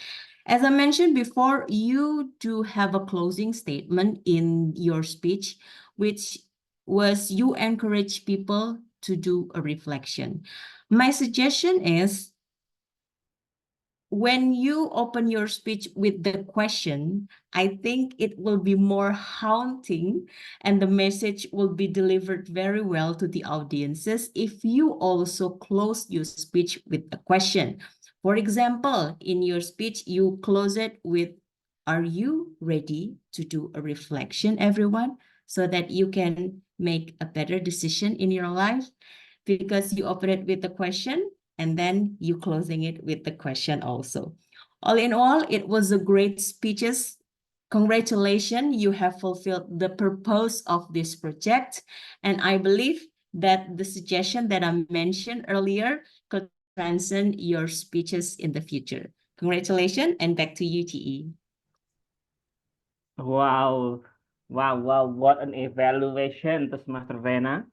As I mentioned before, you do have a closing statement in your speech, which was you encourage people to do a reflection. My suggestion is when you open your speech with the question, I think it will be more haunting and the message will be delivered very well to the audiences if you also close your speech with a question. For example, in your speech, you close it with, "Are you ready to do a reflection, everyone?" So that you can make a better decision in your life, because you open it with a question and then you closing it with the question also. All in all, it was a great speeches. Congratulations, you have fulfilled the purpose of this project. And I believe that the suggestion that I mentioned earlier could transcend your speeches in the future. Congratulations, and back to you, TE. Wow. Wow. What an evaluation, Toastmaster Vena.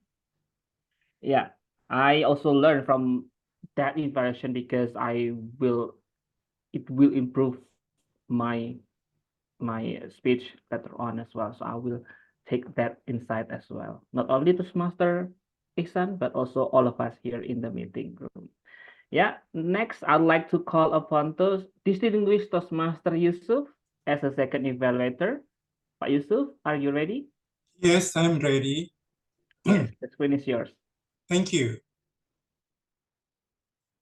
Yeah, I also learned from that evaluation because it will improve my speech later on as well. So I will take that insight as well. Not only Toastmaster Ihsan, but also all of us here in the meeting room. Yeah, next I'd like to call upon distinguished Toastmaster Yusuf as a second evaluator. Pak Yusuf, are you ready? Yes, I'm ready. Yes, the screen is yours. Thank you.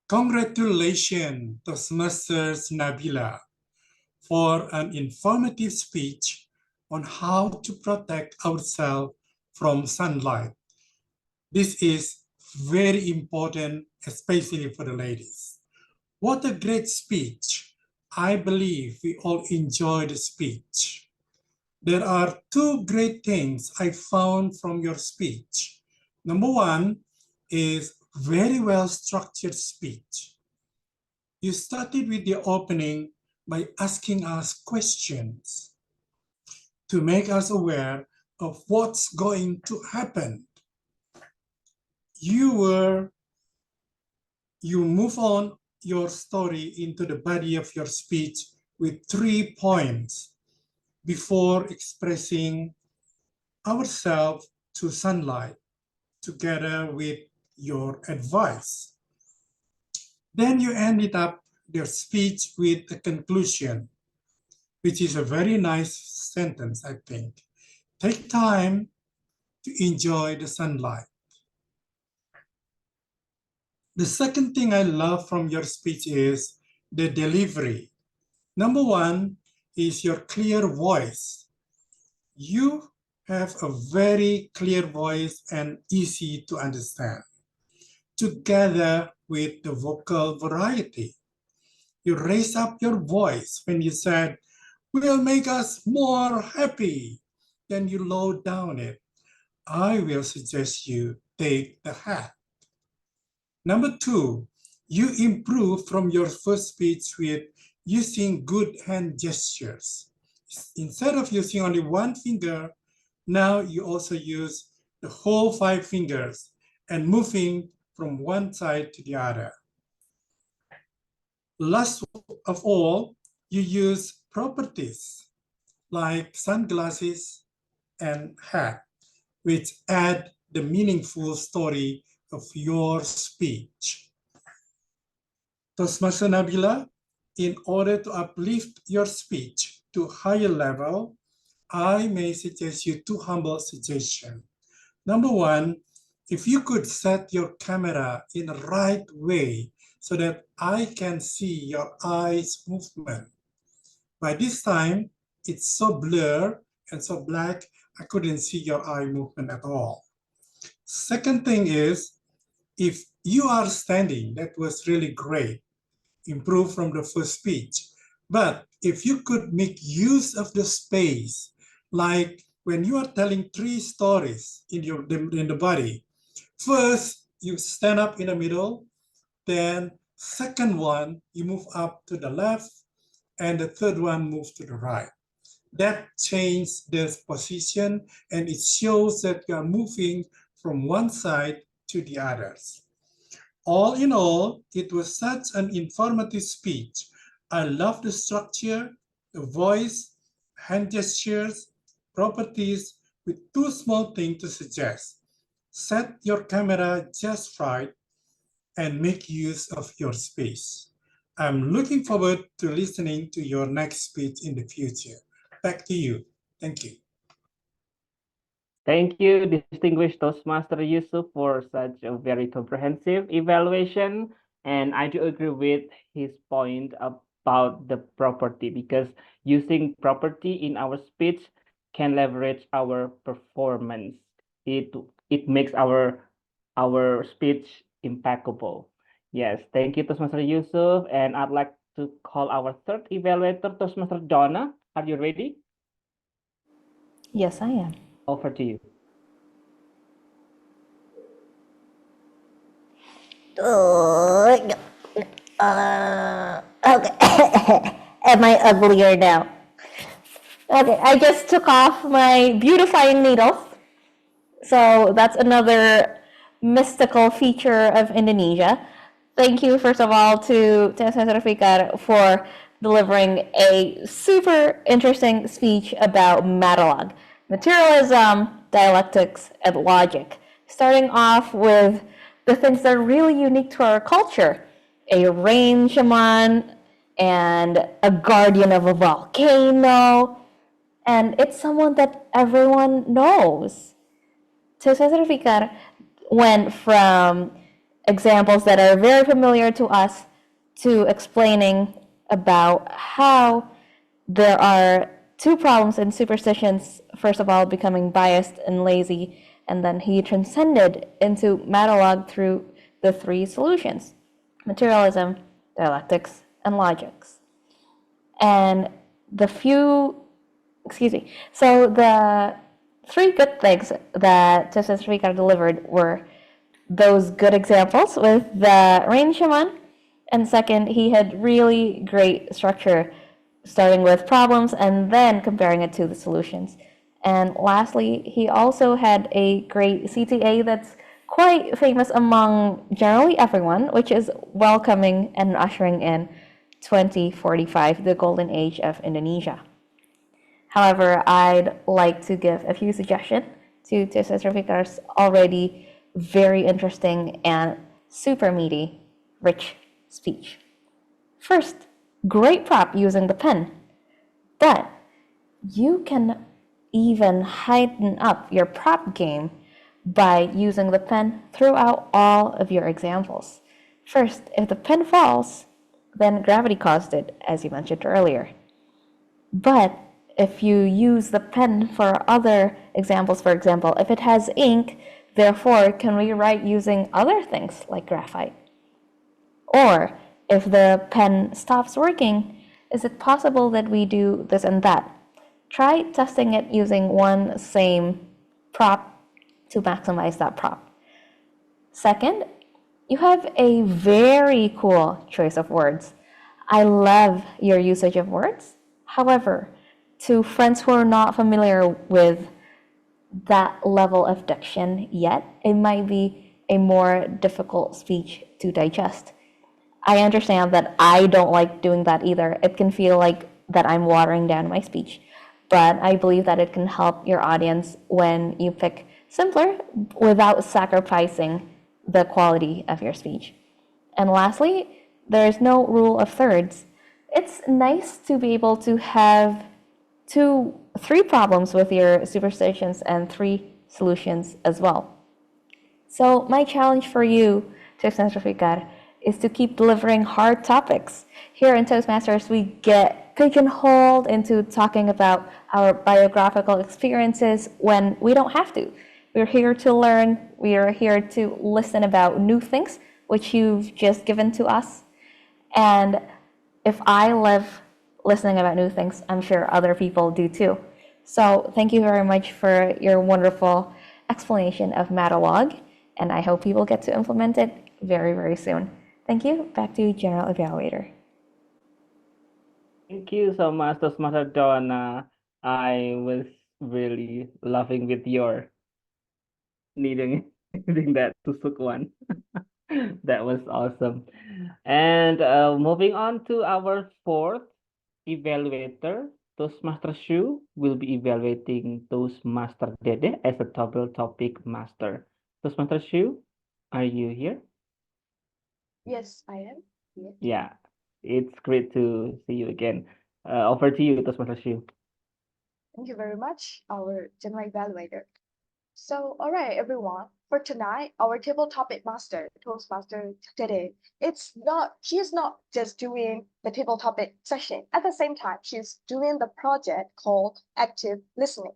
Congratulations, Toastmasters Nabila, for an informative speech on how to protect ourselves from sunlight. This is very important, especially for the ladies. What a great speech. I believe we all enjoyed the speech. There are 2 great things I found from your speech. Number 1 is very well structured speech. You started with the opening by asking us questions to make us aware of what's going to happen. You move on your story into the body of your speech with 3 points before expressing ourselves to sunlight together with your advice. Then you ended up your speech with a conclusion, which is a very nice sentence, I think. Take time to enjoy the sunlight. The second thing I love from your speech is the delivery. Number one is your clear voice. You have a very clear voice and easy to understand, together with the vocal variety. You raise up your voice when you said, will make us more happy. Then you low down it. I will suggest you take the hat. Number two, you improve from your first speech with using good hand gestures. Instead of using only one finger, now you also use the whole 5 fingers and moving from one side to the other. Last of all, you use properties like sunglasses and hat, which add the meaningful story of your speech. Toastmaster Nabila, in order to uplift your speech to a higher level, I may suggest you 2 humble suggestions. Number one, if you could set your camera in the right way so that I can see your eyes movement. By this time, it's so blurred and so black, I couldn't see your eye movement at all. Second thing is, if you are standing, that was really great, improve from the first speech. But if you could make use of the space, like when you are telling 3 stories in the body, first you stand up in the middle, then second one you move up to the left, and the third one moves to the right. That changes the position and it shows that you are moving from one side to the others. All in all, it was such an informative speech. I love the structure, the voice, hand gestures, properties, with 2 small things to suggest. Set your camera just right and make use of your space. I'm looking forward to listening to your next speech in the future. Back to you. Thank you. Thank you, distinguished Toastmaster Yusuf, for such a very comprehensive evaluation. And I do agree with his point about the property, because using property in our speech can leverage our performance. It makes our speech impeccable. Yes, thank you, Toastmaster Yusuf. And I'd like to call our third evaluator, Toastmaster Donna. Are you ready? Yes, I am. Over to you. Okay. Am I uglier now? Okay, I just took off my beautifying needles. So that's another mystical feature of Indonesia. Thank you, first of all, to Senator Fikar for delivering a super interesting speech about Matalog, materialism, dialectics, and logic. Starting off with the things that are really unique to our culture, a rain shaman and a guardian of a volcano, and it's someone that everyone knows. So Cesar Ficar went from examples that are very familiar to us to explaining about how there are 2 problems in superstitions. First of all, becoming biased and lazy, and then he transcended into Matalog through the 3 solutions: materialism, dialectics, and logics. And so the 3 good things that Justice Ricard delivered were those good examples with the rain shaman, and second, he had really great structure, starting with problems and then comparing it to the solutions. And lastly, he also had a great CTA that's quite famous among generally everyone, which is welcoming and ushering in 2045, the golden age of Indonesia. However, I'd like to give a few suggestions to Toastmaster Vikar's already very interesting and super meaty, rich speech. First, great prop using the pen, but you can even heighten up your prop game by using the pen throughout all of your examples. First, if the pen falls, then gravity caused it, as you mentioned earlier. But if you use the pen for other examples, for example, if it has ink, therefore can rewrite using other things like graphite. Or if the pen stops working, is it possible that we do this and that? Try testing it using one same prop to maximize that prop. Second, you have a very cool choice of words. I love your usage of words. However, to friends who are not familiar with that level of diction yet, it might be a more difficult speech to digest. I understand that I don't like doing that either. It can feel like that I'm watering down my speech, but I believe that it can help your audience when you pick simpler without sacrificing the quality of your speech. And lastly, there's no rule of thirds. It's nice to be able to have three problems with your superstitions and three solutions as well. So my challenge for you, Toastmaster Fikar, is to keep delivering hard topics. Here in Toastmasters, we get pigeonholed into talking about our biographical experiences when we don't have to. We're here to learn. We are here to listen about new things, which you've just given to us. And if I love listening about new things, I'm sure other people do too. So thank you very much for your wonderful explanation of Matalog, and I hope you will get to implement it very, very soon. Thank you. Back to you, General Evaluator. Thank you so much, Toastmaster Donna. I was really laughing with your needing that tusuk one. That was awesome. And moving on to our fourth evaluator, Toastmaster Shu will be evaluating Toastmaster Dede as a double topic master. Toastmaster Shu, are you here? Yes, I am. Yes. Yeah, it's great to see you again. Over to you, Toastmaster Shu. Thank you very much, our general evaluator. So, all right, everyone. For tonight, our table topic master, Toastmaster today, she is not just doing the table topic session. At the same time, she's doing the project called active listening.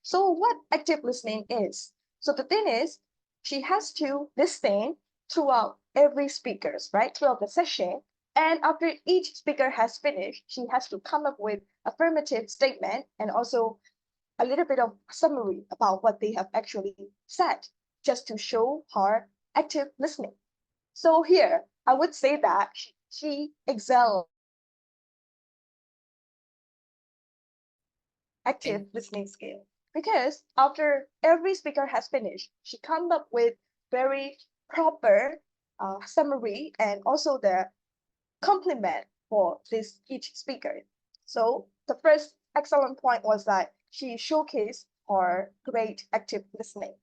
So what active listening is? So the thing is, she has to listen throughout every speakers, right? Throughout the session. And after each speaker has finished, she has to come up with affirmative statement and also a little bit of summary about what they have actually said, just to show her active listening. So here, I would say that she excels active listening skill because after every speaker has finished, she comes up with very proper summary and also the compliment for this each speaker. So the first excellent point was that she showcased her great active listening.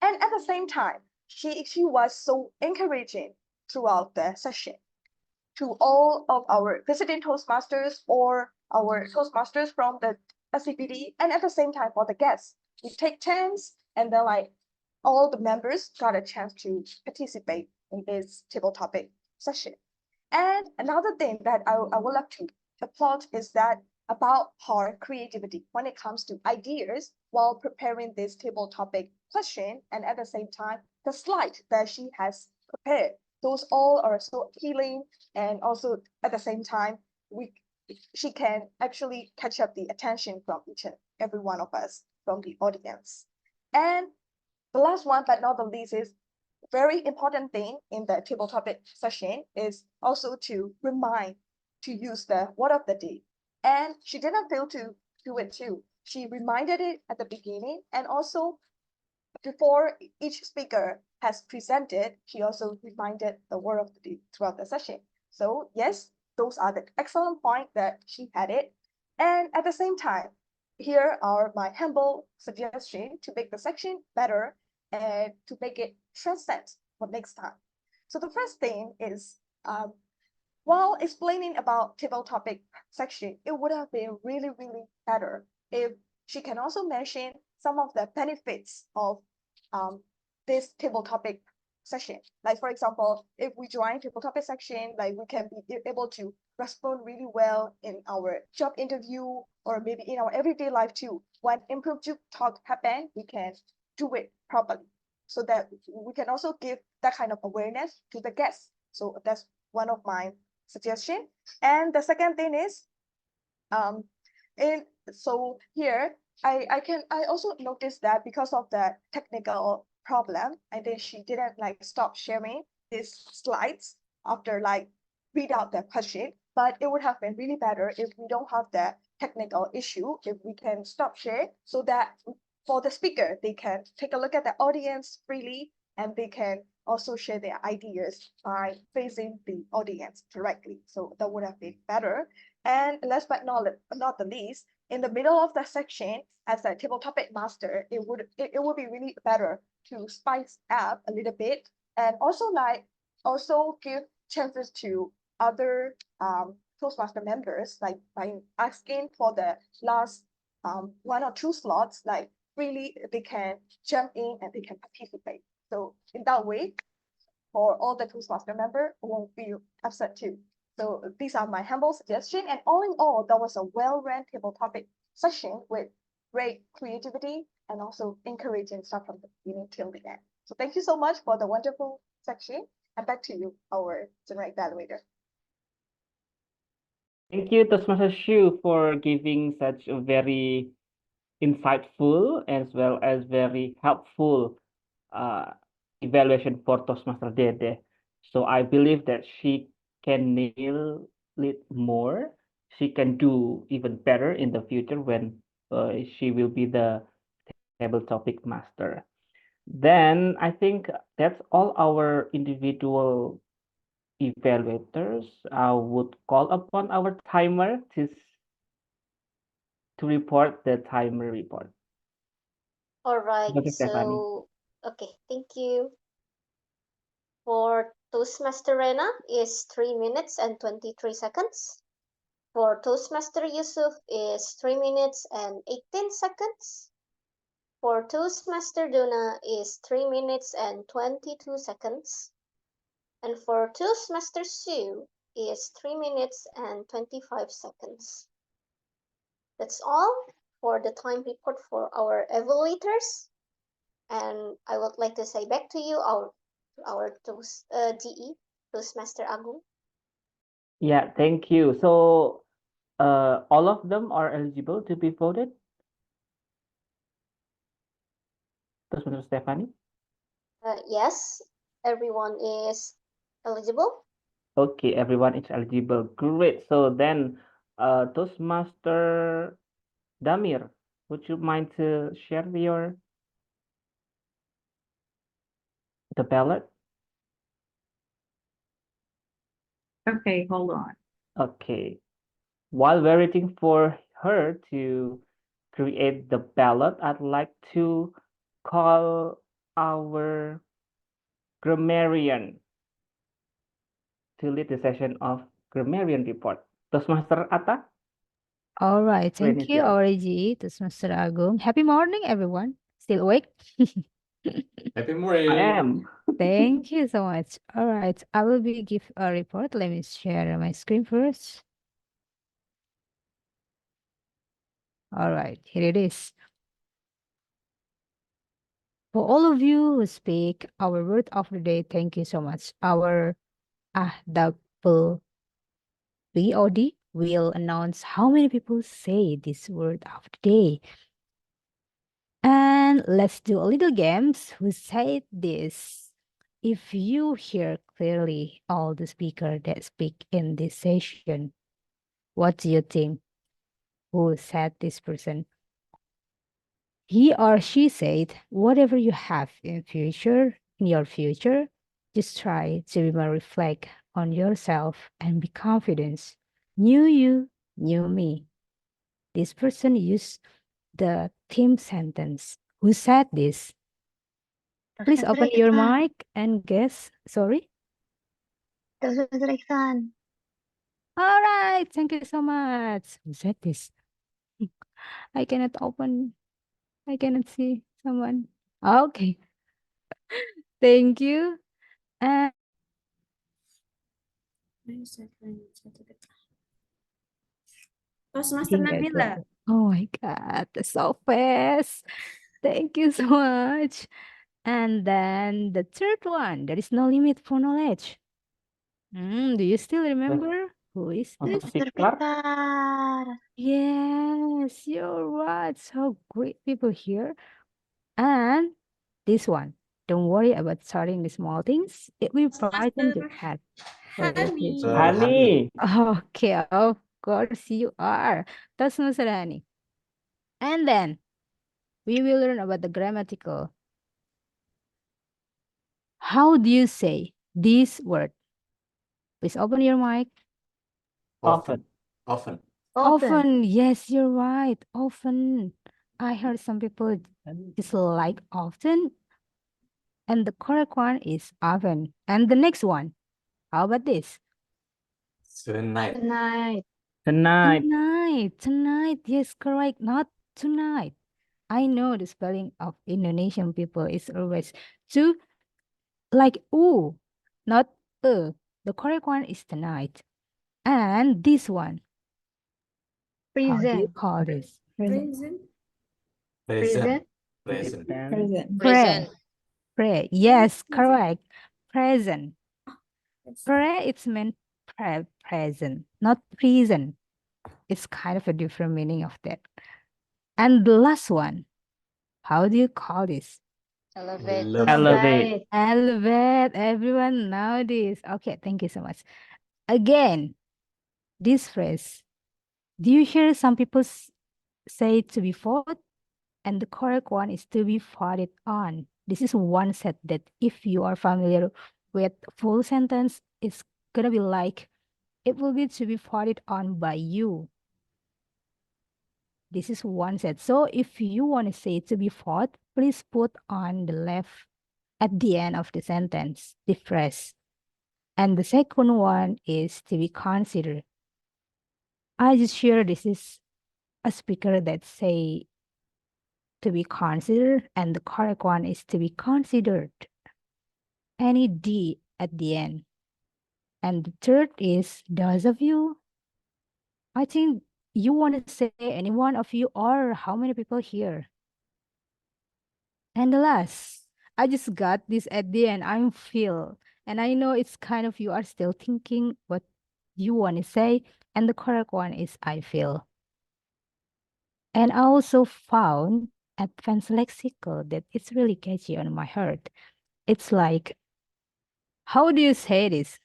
And at the same time, she was so encouraging throughout the session to all of our visiting Toastmasters or our Toastmasters from the SCBD, and at the same time for the guests. We take turns, and then like all the members got a chance to participate in this table topic session. And another thing that I would like to applaud is that about her creativity when it comes to ideas while preparing this table topic question, and at the same time, the slide that she has prepared. Those all are so appealing, and also at the same time, she can actually catch up the attention from each and every one of us from the audience. And the last one, but not the least, is very important thing in the table topic session is also to remind to use the word of the day. And she didn't fail to do it too. She reminded it at the beginning, and also before each speaker has presented, she also reminded the word of the day throughout the session. So yes, those are the excellent point that she had it. And at the same time, here are my humble suggestion to make the section better and to make it transcend for next time. So the first thing is, while explaining about table topic section, it would have been really, really better if she can also mention some of the benefits of this table topic session. Like for example, if we join table topic section, like we can be able to respond really well in our job interview or maybe in our everyday life too. When impromptu talk happen, we can do it properly so that we can also give that kind of awareness to the guests. So that's one of my suggestion. And the second thing is, so here I also noticed that because of the technical problem, and then she didn't like stop sharing these slides after like read out the question. But it would have been really better if we don't have the technical issue, if we can stop sharing so that for the speaker, they can take a look at the audience freely and they can also share their ideas by facing the audience directly. So that would have been better. And last but not the least, in the middle of the section, as a table topic master, it would be really better to spice up a little bit and also give chances to other Toastmaster members, like by asking for the last 1 or 2 slots, like really they can jump in and they can participate. So in that way, for all the Toastmaster member won't feel upset too. So these are my humble suggestions. And all in all, that was a well-run table topic session with great creativity and also encouraging stuff from the beginning till the end. So thank you so much for the wonderful section. And back to you, our general evaluator. Thank you, Toastmaster Shu, for giving such a very insightful as well as very helpful evaluation for Toastmaster Dede. So I believe that she can nail it more. She can do even better in the future when she will be the table topic master. Then I think that's all our individual evaluators. I would call upon our timer to report the timer report. All right, Dr. Stephanie. so okay, thank you. For Toastmaster Rena is 3 minutes and 23 seconds. For Toastmaster Yusuf is 3 minutes and 18 seconds. For Toastmaster Duna is 3 minutes and 22 seconds. And for Toastmaster Sue is 3 minutes and 25 seconds. That's all for the time report for our evaluators. And I would like to say back to you, our DE, Toastmaster Agung. Yeah, thank you. So all of them are eligible to be voted? Toastmaster Stephanie? Yes, everyone is eligible. Okay, everyone is eligible. Great. So then, Toastmaster Damir, would you mind to share the ballot? Okay, hold on. Okay. While we're waiting for her to create the ballot, I'd like to call our grammarian to lead the session of grammarian report. Toastmaster Atta? All right. When Thank is you, yours? Origi. This is Mr. Agung. Happy morning, everyone. Still awake? Happy I morning. am. Thank you so much. All right. I will give a report. Let me share my screen first. All right. Here it is. For all of you who speak our word of the day, thank you so much. Our double BOD will announce how many people say this word of the day. And let's do a little games. Who said this? If you hear clearly all the speaker that speak in this session, what do you think? Who said this person? He or she said, whatever you have in your future, just try to reflect on yourself and be confident. Knew you, knew me. This person used the theme sentence. Who said this? Please open your mic and guess. Sorry. Toastmaster Iksan. All right. Thank you so much. Who said this? I cannot open. I cannot see someone. Okay. Thank you. And Toastmaster Nabila. oh my God, that's so fast. Thank you so much. And then the third one, there is no limit for knowledge. Do you still remember who is this? Fikar. Yes, you're right. So great people here. And this one, don't worry about starting the small things. It will brighten your path for your future. Honey. Okay, of course you are. That's not Honey. And then we will learn about the grammatical. How do you say this word? Please open your mic. Often. Often. Often. Yes, you're right. Often. I heard some people just like often. And the correct one is often. And the next one. How about this? Tonight. Tonight. Tonight. Tonight. Tonight. Yes, correct. Not tonight. I know the spelling of Indonesian people is always to like ooh, not The correct one is tonight. And this one. How do you Present. call this? Present. Present. Present. Pray. Pray. Yes, correct. Present. Yes. Pray, it's meant present, not present. It's kind of a different meaning of that. And the last one, how do you call this? Elevate. Elevate. Elevate. Everyone know this. Okay, thank you so much. Again, this phrase. Do you hear some people say to be fought? And the correct one is to be fought on. This is one set that if you are familiar with full sentence, it's gonna be like, it will be to be fought on by you. This is one set. So if you want to say to be fought, please put on the left at the end of the sentence, the phrase. And the second one is to be considered. I just share this is a speaker that say to be considered, and the correct one is to be considered. Any D at the end. And the third is those of you. I think you want to say any one of you or how many people here. And the last, I just got this at the end. I'm feel. And I know it's kind of you are still thinking what you want to say. And the correct one is I feel. And I also found advanced lexical that it's really catchy on my heart. It's like, how do you say this?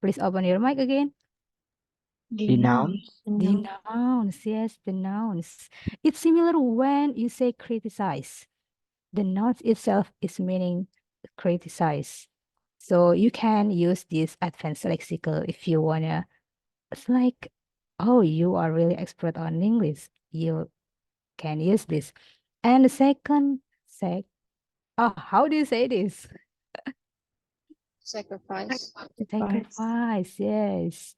Please open your mic again. The nouns. The nouns, yes, the nouns. It's similar when you say criticize. The nouns itself is meaning criticize. So you can use this advanced lexical if you wanna. It's like, oh, you are really expert on English. You can use this. And the second, how do you say this? Sacrifice. Sacrifice, yes.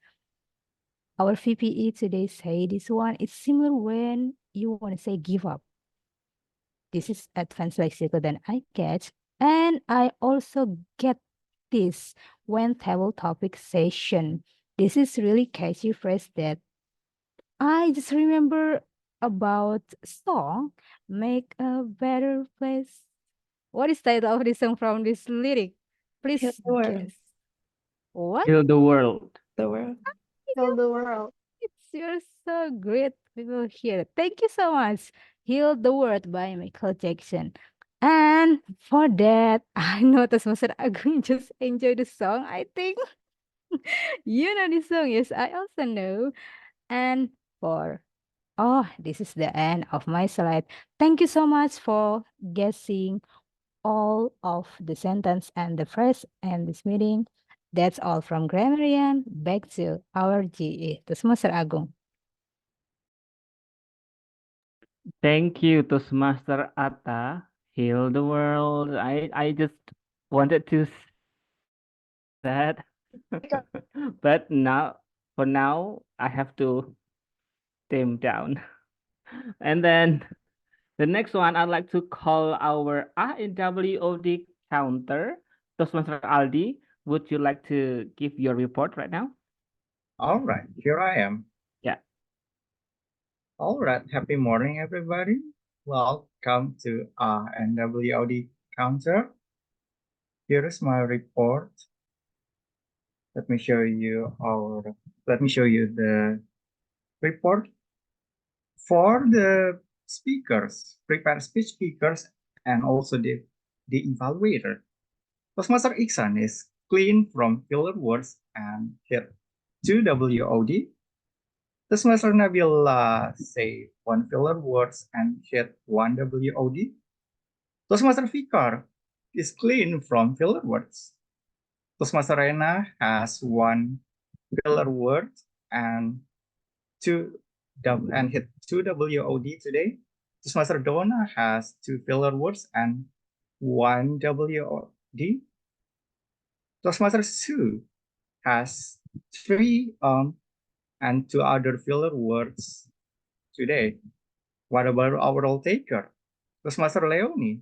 Our VPE today say this one. It's similar when you want to say give up. This is advanced lexical than I get. And I also get this when table topic session. This is really catchy phrase that I just remember about song, Make a Better Place. What is title of this song from this lyric? Please guess. What? Heal the world. Heal the world. You're so great people here. Thank you so much. Heal the World by Michael Jackson. And for that, I know Toastmaster Agung just enjoy the song, I think. You know the song, yes, I also know. And this is the end of my slide. Thank you so much for guessing all of the sentence and the phrase and this meeting. That's all from Grammarian. Back to our GE, Toastmaster Agung. Thank you, Toastmaster Atta. Heal the world. I just wanted to that, but now for now I have to tame down. And then the next one, I'd like to call our ANWOD counter, Toastmaster Aldi. Would you like to give your report right now? All right, here I am. Yeah. All right, happy morning, everybody. Welcome to NWOD counter. Here is my report. Let me show you the report for the speakers, prepared speech speakers, and also the evaluator. Toastmaster Iksan is clean from filler words and hit 2 WOD. Toastmaster Nabila say 1 filler words and hit 1 WOD. Toastmaster Fikar is clean from filler words. Toastmaster Rena has 1 filler word and hit 2 WOD today. Toastmaster Donna has 2 filler words and 1 WOD. Toastmaster Sue has 3 and 2 other filler words today. What about our roll taker? Toastmaster Leonie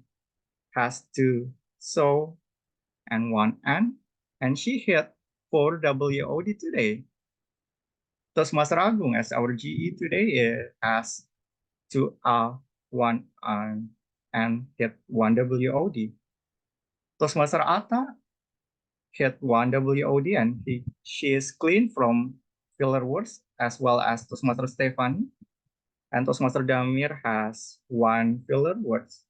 has 2 so and 1 and she hit 4 WOD today. Toastmaster Agung as our GE today has 2 1 and hit 1 WOD. Toastmaster Atta hit 1 WOD and she is clean from filler words as well as Toastmaster Stephanie. And Toastmaster Damir has 1 filler words.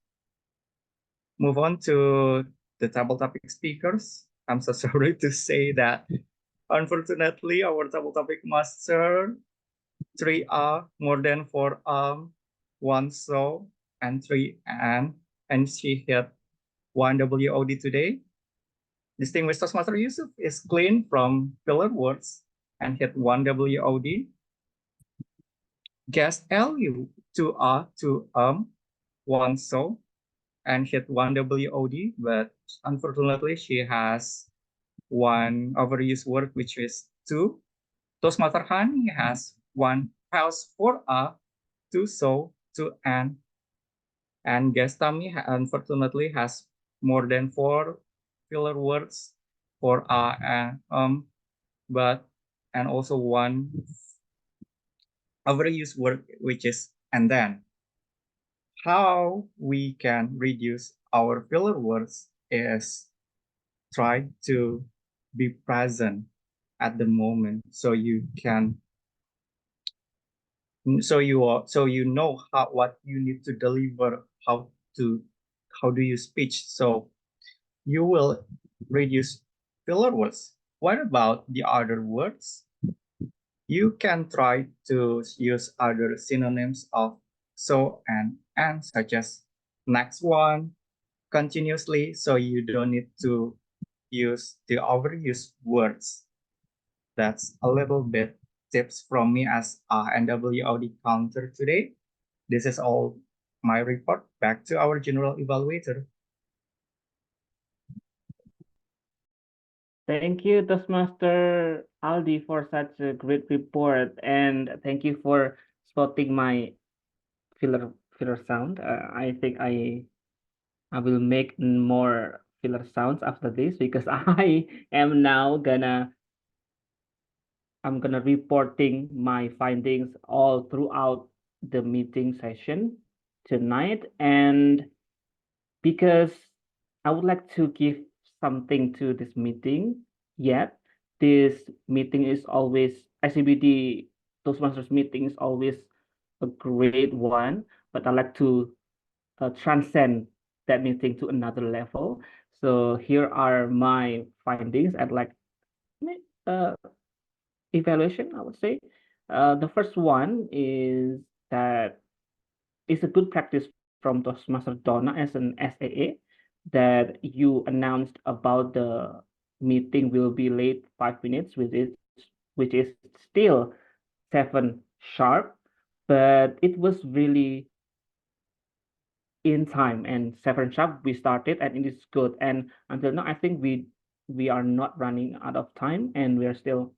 Move on to the table topic speakers. I'm so sorry to say that unfortunately our table topic master 3 more than 4 1 so and 3 and she hit 1 WOD today. Distinguished Toastmaster Yusuf is clean from filler words and hit 1 WOD. Guest LU 2 2 1 so and hit 1 WOD, but unfortunately she has 1 overused word which is 2. Toastmaster Hani has 4 2 so 2 and Guest Tammy unfortunately has more than 4 filler words for and but and also 1 overused word which is and then. How we can reduce our filler words is try to be present at the moment so you can so you know what you need to deliver, how do you speech, so you will reduce filler words. What about the other words? You can try to use other synonyms of so and such as next one, continuously, so you don't need to use the overused words. That's a little bit tips from me as NWOD counter today. This is all my report. Back to our general evaluator. Thank you, Toastmaster Aldi, for such a great report, and thank you for spotting my filler sound. I think I will make more filler sounds after this because I am now I'm gonna reporting my findings all throughout the meeting session tonight, and because I would like to give something to this meeting, yet this meeting is always SCBD Toastmasters meeting is always a great one, but I like to transcend that meeting to another level. So here are my findings at like uh, evaluation, I would say. The first one is that it's a good practice from Toastmaster Donna as an SAA that you announced about the meeting will be late 5 minutes, which is still 7 sharp, but it was really in time, and 7 sharp we started, and it is good. And until now, I think we are not running out of time, and we're still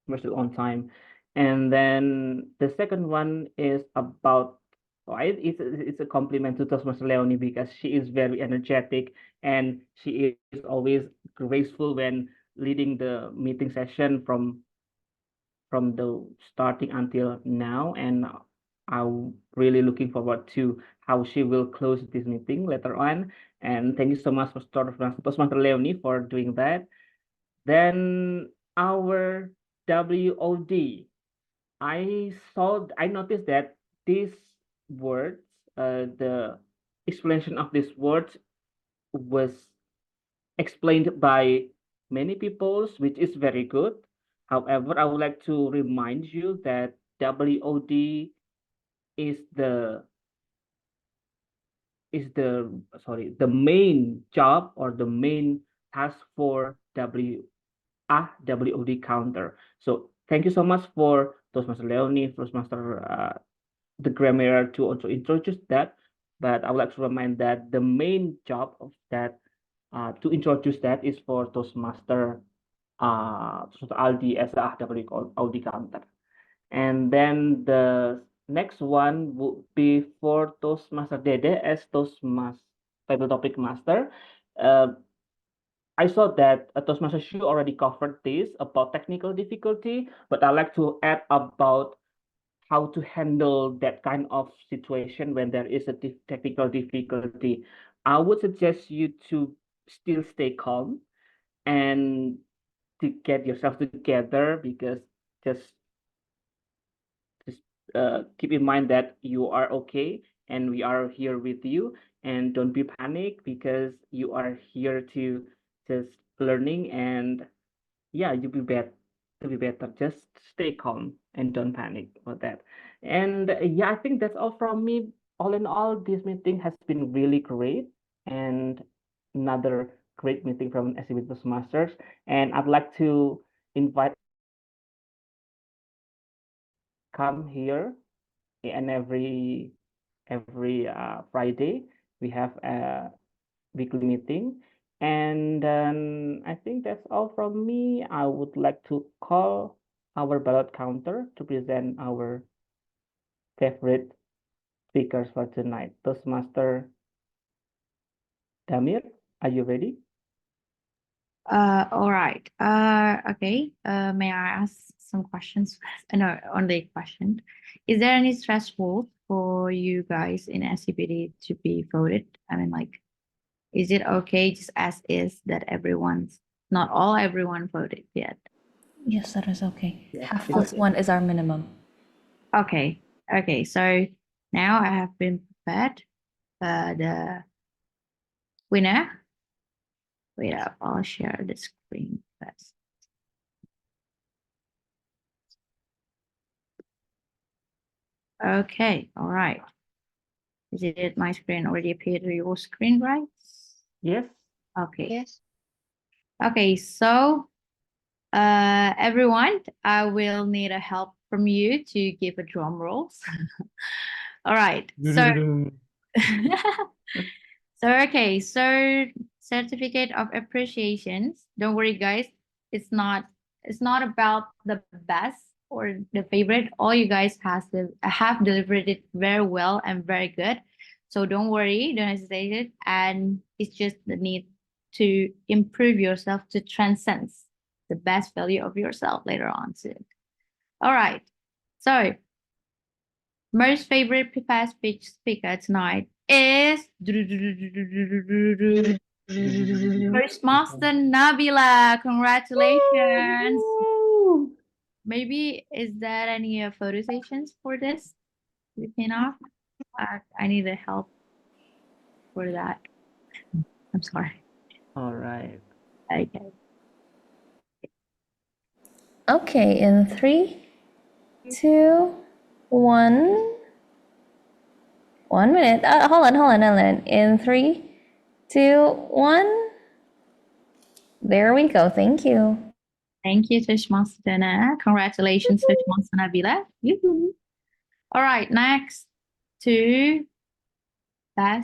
on time. And then the second one is about, it's a compliment to Toastmaster Leonie, because she is very energetic and she is always graceful when leading the meeting session from the starting until now. And I'm really looking forward to how she will close this meeting later on. And thank you so much for Toastmaster Leonie for doing that. Then our WOD. I noticed that these words, the explanation of these words was explained by many people, which is very good. However, I would like to remind you that WOD is the the main job or the main task for WOD counter. So thank you so much for Toastmaster Leonie, Toastmaster the grammar to also introduce that. But I would like to remind that the main job of that to introduce that is for Toastmaster Aldi as a WOD counter. And then the next one would be for Toastmaster Dede as Toastmaster Table Topic Master. I saw that Toastmaster Shu already covered this about technical difficulty, but I'd like to add about how to handle that kind of situation when there is a technical difficulty. I would suggest you to still stay calm and to get yourself together, because just keep in mind that you are okay and we are here with you, and don't be panic, because you are here to just learning. And yeah, you'll be better. Just stay calm and don't panic about that. And yeah, I think that's all from me. All in all, this meeting has been really great, and another great meeting from SCBD Toastmasters. And I'd like to invite come here, and every Friday we have a weekly meeting. And then I think that's all from me. I would like to call our ballot counter to present our favorite speakers for tonight. Toastmaster Damir, are you ready? All right. Okay. May I ask some questions? No, only question. Is there any threshold for you guys in SCBD to be voted? I mean, like, is it okay just as is that not everyone voted yet? Yes, that is okay. Yeah, Half it's plus okay. 1 is our minimum. Okay. Okay. So now I have been prepared. The winner. Wait up. I'll share the screen first. Okay. All right. Is it my screen already appeared to your screen, right? Yes. Okay. Yes. Okay. So, everyone, I will need a help from you to give a drum rolls. All right. So, okay. So, certificate of appreciations. Don't worry, guys. It's not about the best or the favorite. All you guys have delivered it very well and very good. So don't worry, don't hesitate. And it's just the need to improve yourself to transcend the best value of yourself later on soon. All right. So most favorite prepared speech speaker tonight is Toastmaster Nabila. Congratulations. Maybe is there any photo sessions for this? You cannot. I need the help for that. I'm sorry. All right. Okay. Okay, in 3, 2, 1. 1 minute. Hold on. In 3, 2, 1. There we go. Thank you. Thank you, Toastmaster Dana. Congratulations, Toastmaster Nabila. Yoo-hoo. All right, next to I'm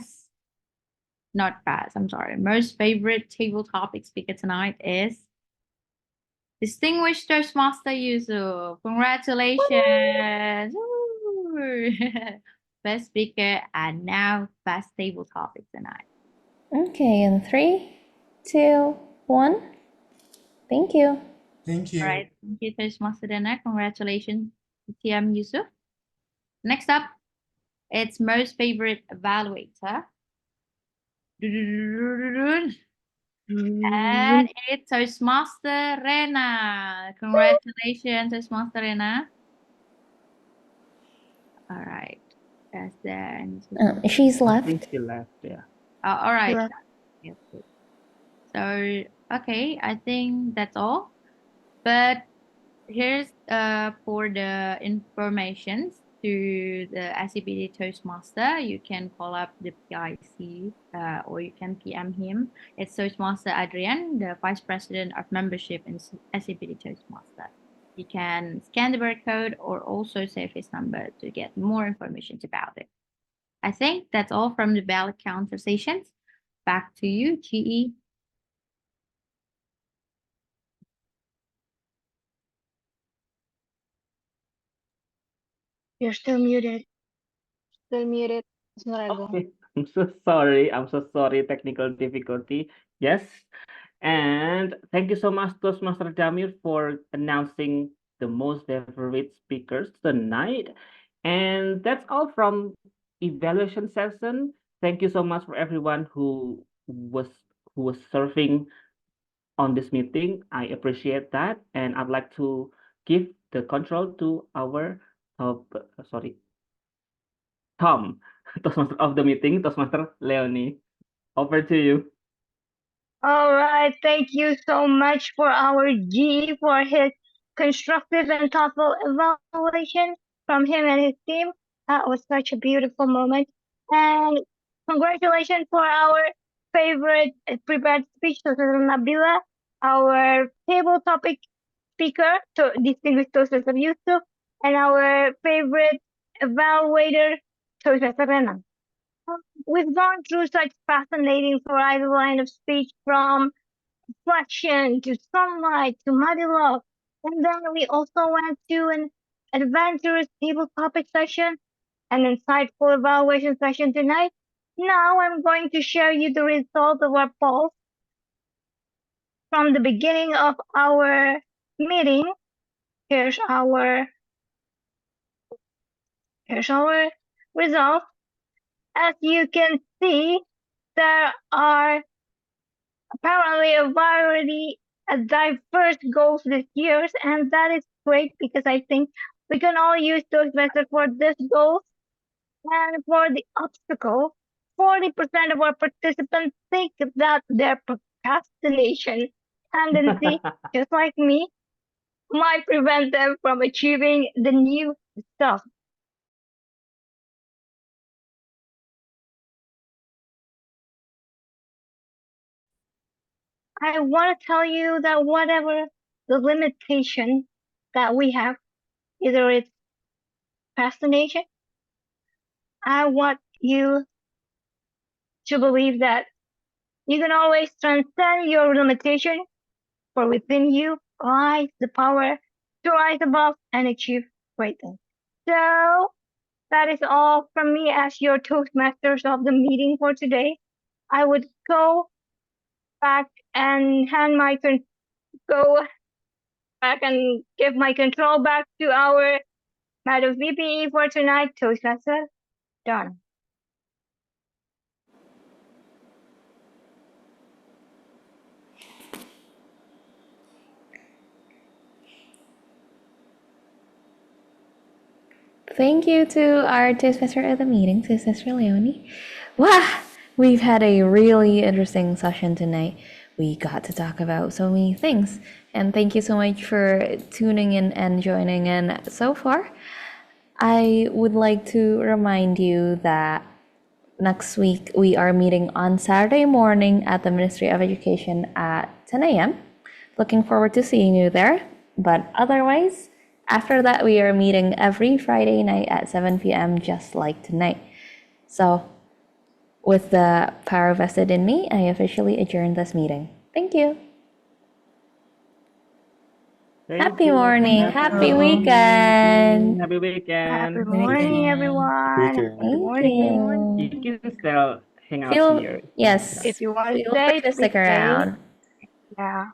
sorry. Most favorite table topic speaker tonight is Distinguished Toastmaster Yusuf. Congratulations. Woo! Best speaker and now best table topic tonight. Okay, in 3, 2, 1. Thank you. Thank you. All right, thank you, Toastmaster Dana. Congratulations, TM Yusuf. Next up, it's most favorite evaluator. And it's Toastmaster Rena. Congratulations, Toastmaster Rena. All right. That's there. She's I left. think she left, yeah. All right. Left. Yes, good. So, okay, I think that's all. But here's for the information to the SCBD Toastmaster. You can call up the PIC or you can PM him. It's Toastmaster Adrian, the Vice President of Membership in SCBD Toastmaster. You can scan the barcode or also save his number to get more information about it. I think that's all from the ballot counter sessions. Back to you, GE. You're still muted. Still muted. Okay, I'm so sorry. I'm so sorry. Technical difficulty. Yes. And thank you so much, Toastmaster Jamir, for announcing the most favorite speakers tonight. And that's all from evaluation session. Thank you so much for everyone who was surfing on this meeting. I appreciate that, and I'd like to give the control to our Tom, Toastmaster of the meeting, Toastmaster Leonie. Over to you. All right, thank you so much for our G for his constructive and thoughtful evaluation from him and his team. That was such a beautiful moment. And congratulations for our favorite prepared speech, Toastmaster Nabila, our table topic speaker, to distinguished Toastmaster Yusuf, and our favorite evaluator, Toastmaster Renan. We've gone through such fascinating variety line of speech from reflection to sunlight to muddy love. And then we also went to an adventurous table topic session, an insightful evaluation session tonight. Now I'm going to share you the result of our polls from the beginning of our meeting. Here's our result. As you can see, there are apparently a diverse goals this year, and that is great because I think we can all use those methods for this goal. And for the obstacle, 40% of our participants think that their procrastination tendency, just like me, might prevent them from achieving the new stuff. I want to tell you that whatever the limitation that we have, either it's procrastination, I want you to believe that you can always transcend your limitation, for within you lies the power to rise above and achieve greatness. So that is all from me as your Toastmasters of the meeting for today. I would go back and go back and give my control back to our Madam VPE for tonight. Toastmaster done. Thank you to our Toastmaster of the meeting, Toastmaster Leonie. Wow, we've had a really interesting session tonight. We got to talk about so many things, and thank you so much for tuning in and joining in so far. I would like to remind you that next week we are meeting on Saturday morning at the Ministry of Education at 10 a.m. Looking forward to seeing you there. But otherwise, after that, we are meeting every Friday night at 7 p.m. just like tonight. So, with the power vested in me, I officially adjourn this meeting. Thank you. Thank Happy you. morning. Happy weekend. Happy weekend. Happy morning, everyone. Happy Thank morning. You you. can still hang out Feel, here. yes, If you want to feel stay, free to please stick stay. around. Yeah.